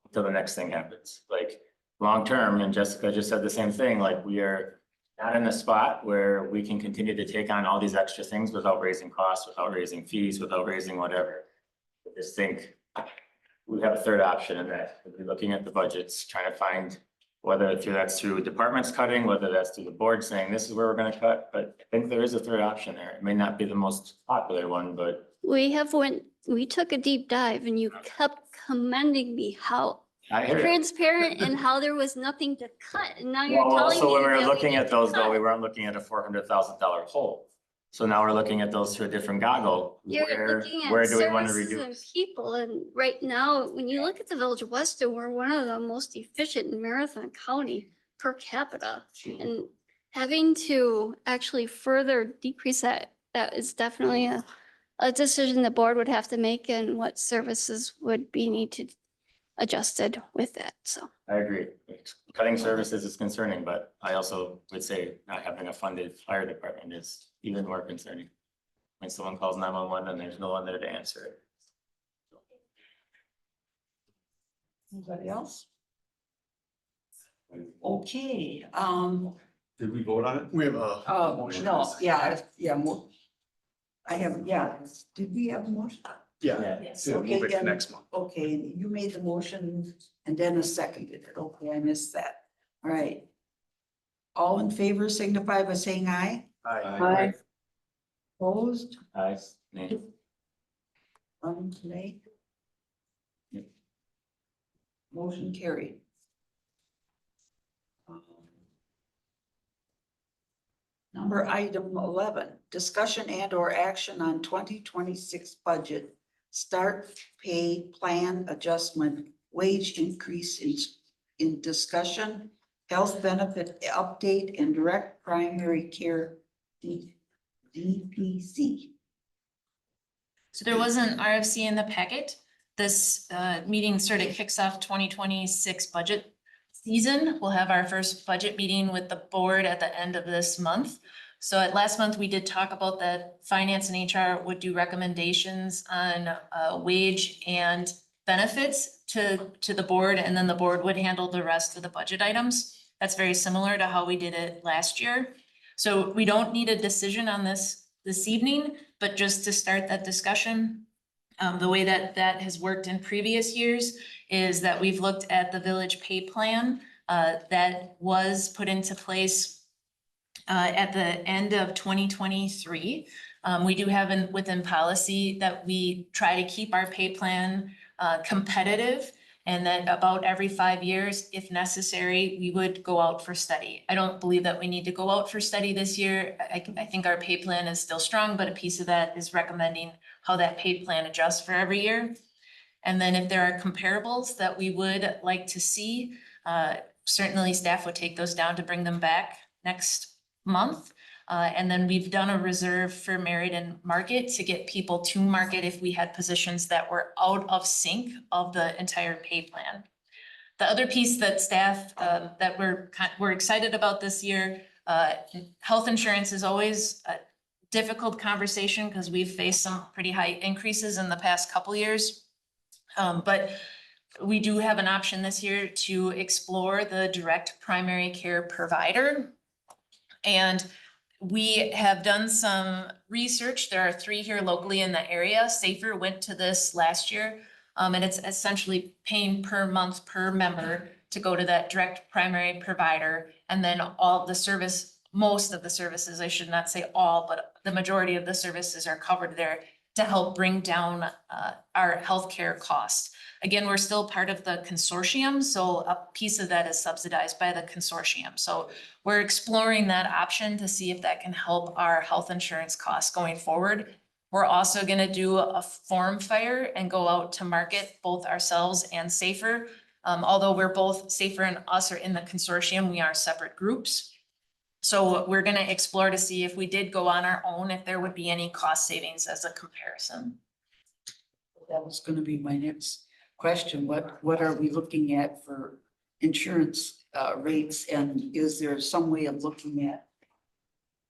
until the next thing happens. Like, long-term, and Jessica just said the same thing, like, we are not in a spot where we can continue to take on all these extra things without raising costs, without raising fees, without raising whatever. I just think we have a third option in that. We're looking at the budgets, trying to find whether that's through departments cutting, whether that's through the board saying this is where we're gonna cut, but I think there is a third option there. It may not be the most popular one, but We took a deep dive and you kept commending me how I hear it. transparent and how there was nothing to cut. And now you're Well, telling me. also when we were that looking need at to those though, cut. we weren't looking at a $400,000 hole. So now we're looking at those through a different goggle. You're Where looking at do we want to services and reduce? people, and right now, when you look at the Village of Weston, we're one of the most efficient in Marathon County per capita. And having to actually further decrease that is definitely a decision the board would have to make, and what services would be needed adjusted with that, so. I agree. Cutting services is concerning, but I also would say not having a funded fire department is even more concerning. When someone calls 911 and there's no one there to answer it. Anybody else? Okay, Did we vote on it? We have a. no, I have, yeah, did we have a motion? Yeah, Yes. to move Okay, it to then- next month. Okay, you made the motion and Dennis seconded it. Okay, I missed that. All right. All in favor signify by saying aye. Aye. Opposed? Aye. Nay. Nay. Motion carried. Number item 11, discussion and or action on 2026 budget. Start pay plan adjustment, wage increase in discussion, health benefit update and direct primary care DPC. So there was an RFC in the packet. This meeting sort of kicks off 2026 budget season. We'll have our first budget meeting with the board at the end of this month. So at last month, we did talk about that finance and HR would do recommendations on wage and benefits to the board, and then the board would handle the rest of the budget items. That's very similar to how we did it last year. So we don't need a decision on this evening, but just to start that discussion. The way that has worked in previous years is that we've looked at the village pay plan that was put into place at the end of 2023. We do have within policy that we try to keep our pay plan competitive, and that about every 5 years, if necessary, we would go out for study. I don't believe that we need to go out for study this year. I think our pay plan is still strong, but a piece of that is recommending how that pay plan adjusts for every year. And then if there are comparables that we would like to see, certainly staff would take those down to bring them back next month. And then we've done a reserve for merit and market to get people to market if we had positions that were out of sync of the entire pay plan. The other piece that staff that we're excited about this year, health insurance is always a difficult conversation because we've faced some pretty high increases in the past couple years. But we do have an option this year to explore the direct primary care provider. And we have done some research. There are 3 here locally in the area. Safer went to this last year. And it's essentially paying per month per member to go to that direct primary provider. And then all the service, most of the services, I should not say all, but the majority of the services are covered there to help bring down our healthcare costs. Again, we're still part of the consortium, so a piece of that is subsidized by the consortium. So we're exploring that option to see if that can help our health insurance costs going forward. We're also gonna do a form fire and go out to market both ourselves and Safer. Although we're both, Safer and us are in the consortium, we are separate groups. So we're gonna explore to see if we did go on our own, if there would be any cost savings as a comparison. That was gonna be my next question. What are we looking at for insurance rates? And is there some way of looking at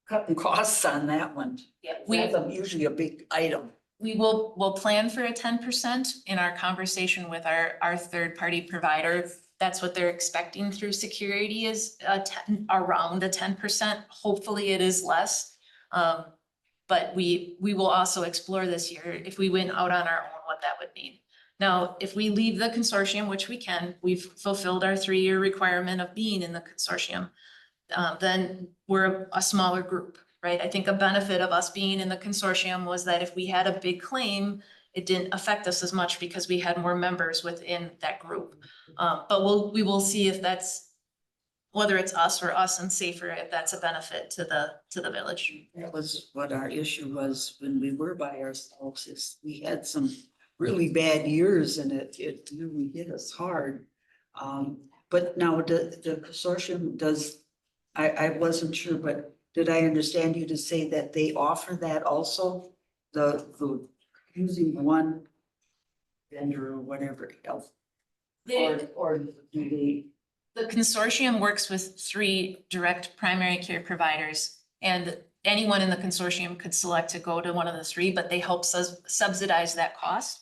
cutting costs on that one? Yeah, That's usually a big item. we'll plan for a 10% in our conversation with our third-party provider. That's what they're expecting through security is around a 10%. Hopefully it is less. But we will also explore this year, if we went out on our own, what that would mean. Now, if we leave the consortium, which we can, we've fulfilled our 3-year requirement of being in the consortium, then we're a smaller group, right? I think a benefit of us being in the consortium was that if we had a big claim, it didn't affect us as much because we had more members within that group. But we will see if that's, whether it's us or us and Safer, if that's a benefit to the village. That was what our issue was when we were by ourselves, is we had some really bad years and it really hit us hard. But now the consortium does, I wasn't sure, but did I understand you to say that they offer that also? The using one vendor or whatever else? Or do they? The consortium works with 3 direct primary care providers, and anyone in the consortium could select to go to one of the 3, but they help subsidize that cost.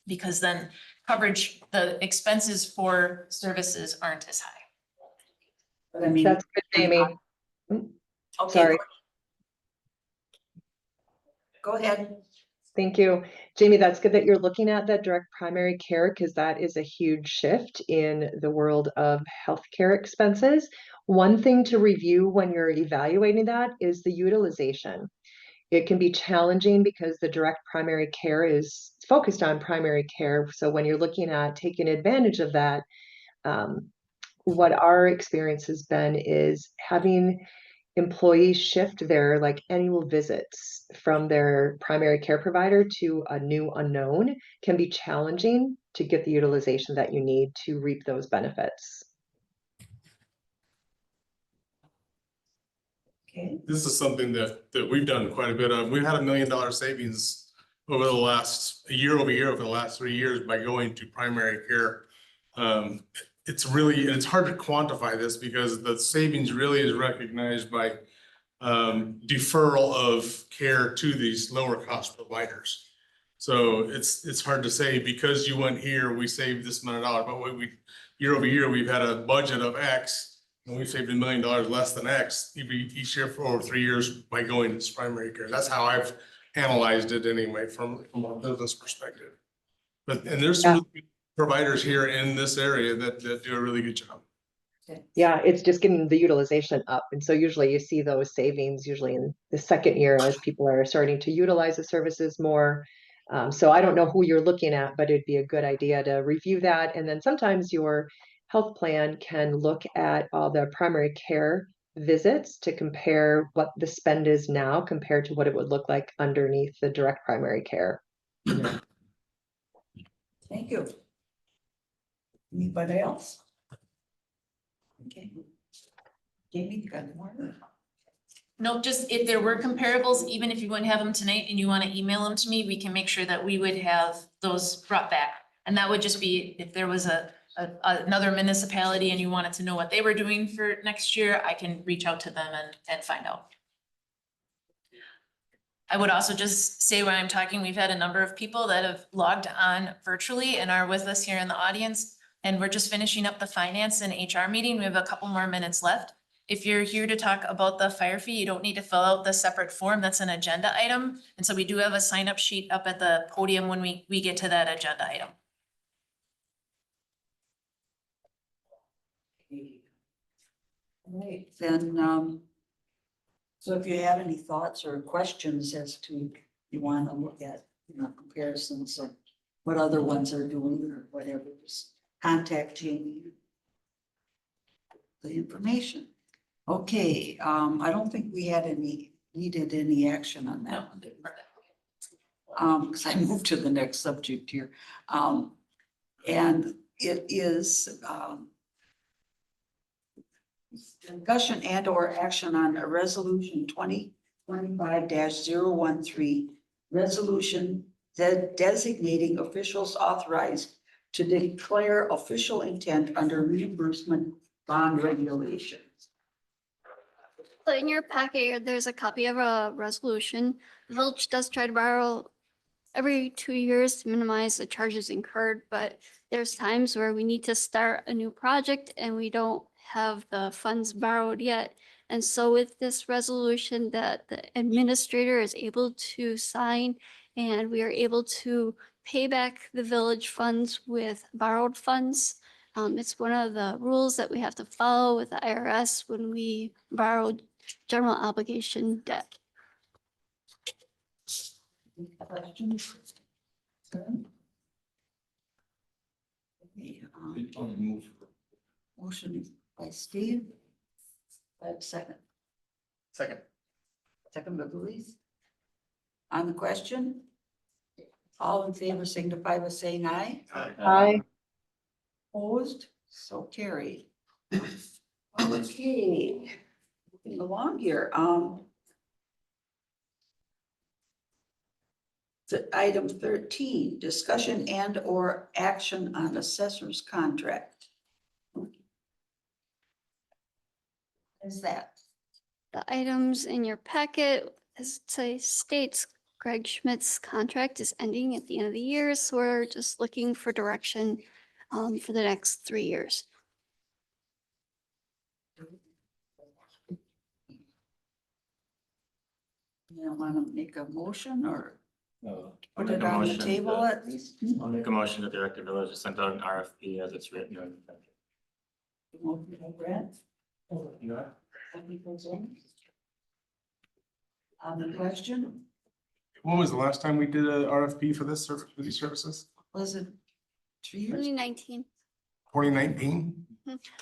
Because then coverage, the expenses for services aren't as high. But I mean. That's good, Jamie. Okay, Sorry. Go ahead. Thank you. Jamie, that's good that you're looking at that direct primary care because that is a huge shift in the world of healthcare expenses. One thing to review when you're evaluating that is the utilization. It can be challenging because the direct primary care is focused on primary care. So when you're looking at taking advantage of that, what our experience has been is having employees shift their like annual visits from their primary care provider to a new unknown can be challenging to get the utilization that you need to reap those benefits. Okay. This is something that we've done quite a bit of. We've had $1 million savings over the last year over year over the last 3 years by going to primary care. It's hard to quantify this because the savings really is recognized by deferral of care to these lower cost providers. So it's hard to say because you went here, we saved this amount of dollars, but year over year, we've had a budget of X. And we saved $1 million less than X each year for over 3 years by going to primary care. That's how I've analyzed it anyway, from a business perspective. And there's some providers here in this area that do a really good job. Yeah, it's just getting the utilization up. And so usually you see those savings usually in the second year as people are starting to utilize the services more. So I don't know who you're looking at, but it'd be a good idea to review that. And then sometimes your health plan can look at all the primary care visits to compare what the spend is now compared to what it would look like underneath the direct primary care. Thank you. Anybody else? Okay. Jamie, you got more? Nope, just if there were comparables, even if you wouldn't have them tonight and you want to email them to me, we can make sure that we would have those brought back. And that would just be if there was another municipality and you wanted to know what they were doing for next year, I can reach out to them and find out. I would also just say when I'm talking, we've had a number of people that have logged on virtually and are with us here in the audience. And we're just finishing up the finance and HR meeting. We have a couple more minutes left. If you're here to talk about the fire fee, you don't need to fill out the separate form. That's an agenda item. And so we do have a sign up sheet up at the podium when we get to that agenda item. All right, then, so if you have any thoughts or questions as to, you want to look at, comparisons of what other ones are doing or whatever, just contact Jamie. The information. Okay, I don't think we had needed any action on that one. Because I moved to the next subject here. And it is, discussion and or action on a resolution 2025-013, resolution designating officials authorized to declare official intent under reimbursement bond regulations. So in your packet, there's a copy of a resolution. The village does try to borrow every 2 years to minimize the charges incurred, but there's times where we need to start a new project and we don't have the funds borrowed yet. And so with this resolution that the administrator is able to sign, and we are able to pay back the village funds with borrowed funds. It's one of the rules that we have to follow with the IRS when we borrow general obligation debt. Questions? Okay, motion by Steve. I have a second. Second by Louise. On the question? All in favor signify by saying aye. Aye. Opposed? So carried. Okay, moving along here, item 13, discussion and or action on assessor's contract. Is that? The items in your packet, as it states, Greg Schmidt's contract is ending at the end of the year, so we're just looking for direction for the next 3 years. You wanna make a motion or I'll put make it a on the motion table to- at least? I'll make a motion to Director Village to send out an RFP as it's written. Motion by Brent. Yeah. Second by Jen. On the question, When was the last time we did a RFP for this service, for these services? was it 3 years? 2019. 2019?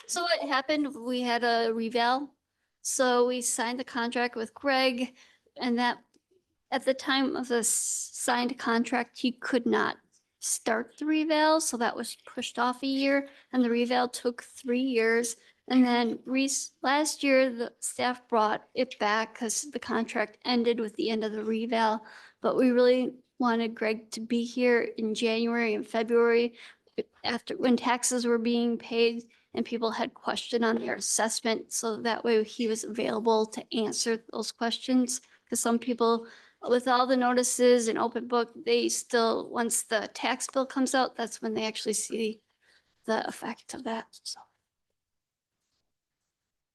So what happened, we had a reval. So we signed the contract with Greg and that at the time of the signed contract, he could not start the reval. So that was pushed off a year and the reval took 3 years. And then last year, the staff brought it back because the contract ended with the end of the reval. But we really wanted Greg to be here in January and February after when taxes were being paid and people had question on their assessment. So that way he was available to answer those questions. Because some people, with all the notices and open book, they still, once the tax bill comes out, that's when they actually see the effect of that. So.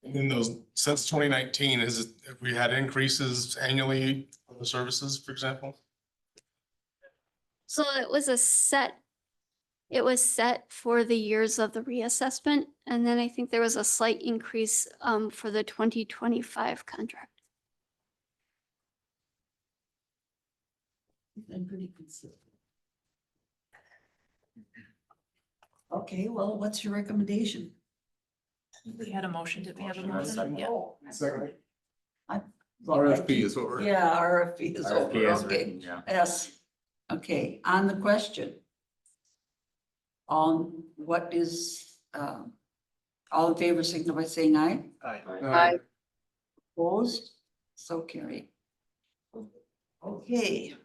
In those, since 2019, have we had increases annually of the services, for example? So it was set for the years of the reassessment. And then I think there was a slight increase for the 2025 contract. Been pretty consistent. Okay, well, what's your recommendation? We had a motion. Did we have a Motion, motion? Yeah. Second. Well, RFP is what we're. Yeah, RFP is over, RFP is okay, written, yeah. yes, okay, on the question. On what is, all in favor, signal by saying aye. Aye. Opposed, so carried. Okay.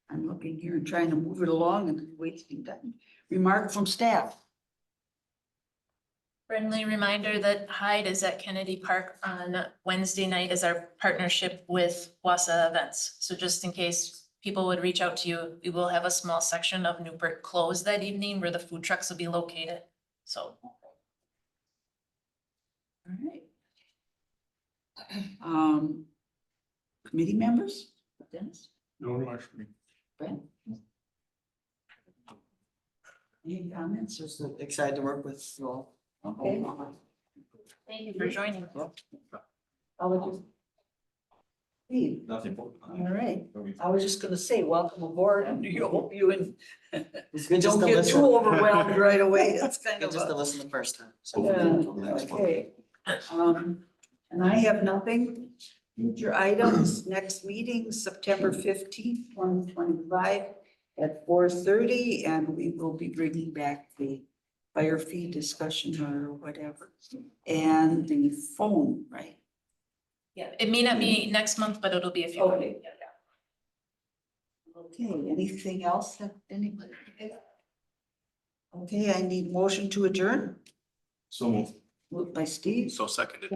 I'm looking here and trying to move it along and wasting time. Remark from staff. Friendly reminder that Hyde is at Kennedy Park on Wednesday night as our partnership with Wassa Events. So just in case people would reach out to you, we will have a small section of Newburgh closed that evening where the food trucks will be located. So. All right. Committee members, Dennis, No rush for me. Brent? Any comments or? Just excited to work with you all. Okay. Thank you for joining. I would just. Steve, Nothing. all right, I was just gonna say, welcome aboard and you hope you and It's good just don't to get listen. too overwhelmed right away, it's kind Good of just to a. listen the first time. Yeah, okay. And I have nothing. Future items, next meeting, September 15th, 2025 at 4:30, and we will be bringing back the fire fee discussion or whatever. And the phone, right? Yeah, it may not be next month, but it'll be a few. Okay. Okay, anything else that anybody? Okay, I need motion to adjourn. So moved. Moved by Steve. So seconded.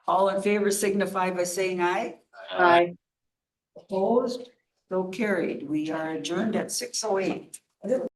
All in favor signify by saying aye. Aye. Opposed? So carried. We are adjourned at 6:08.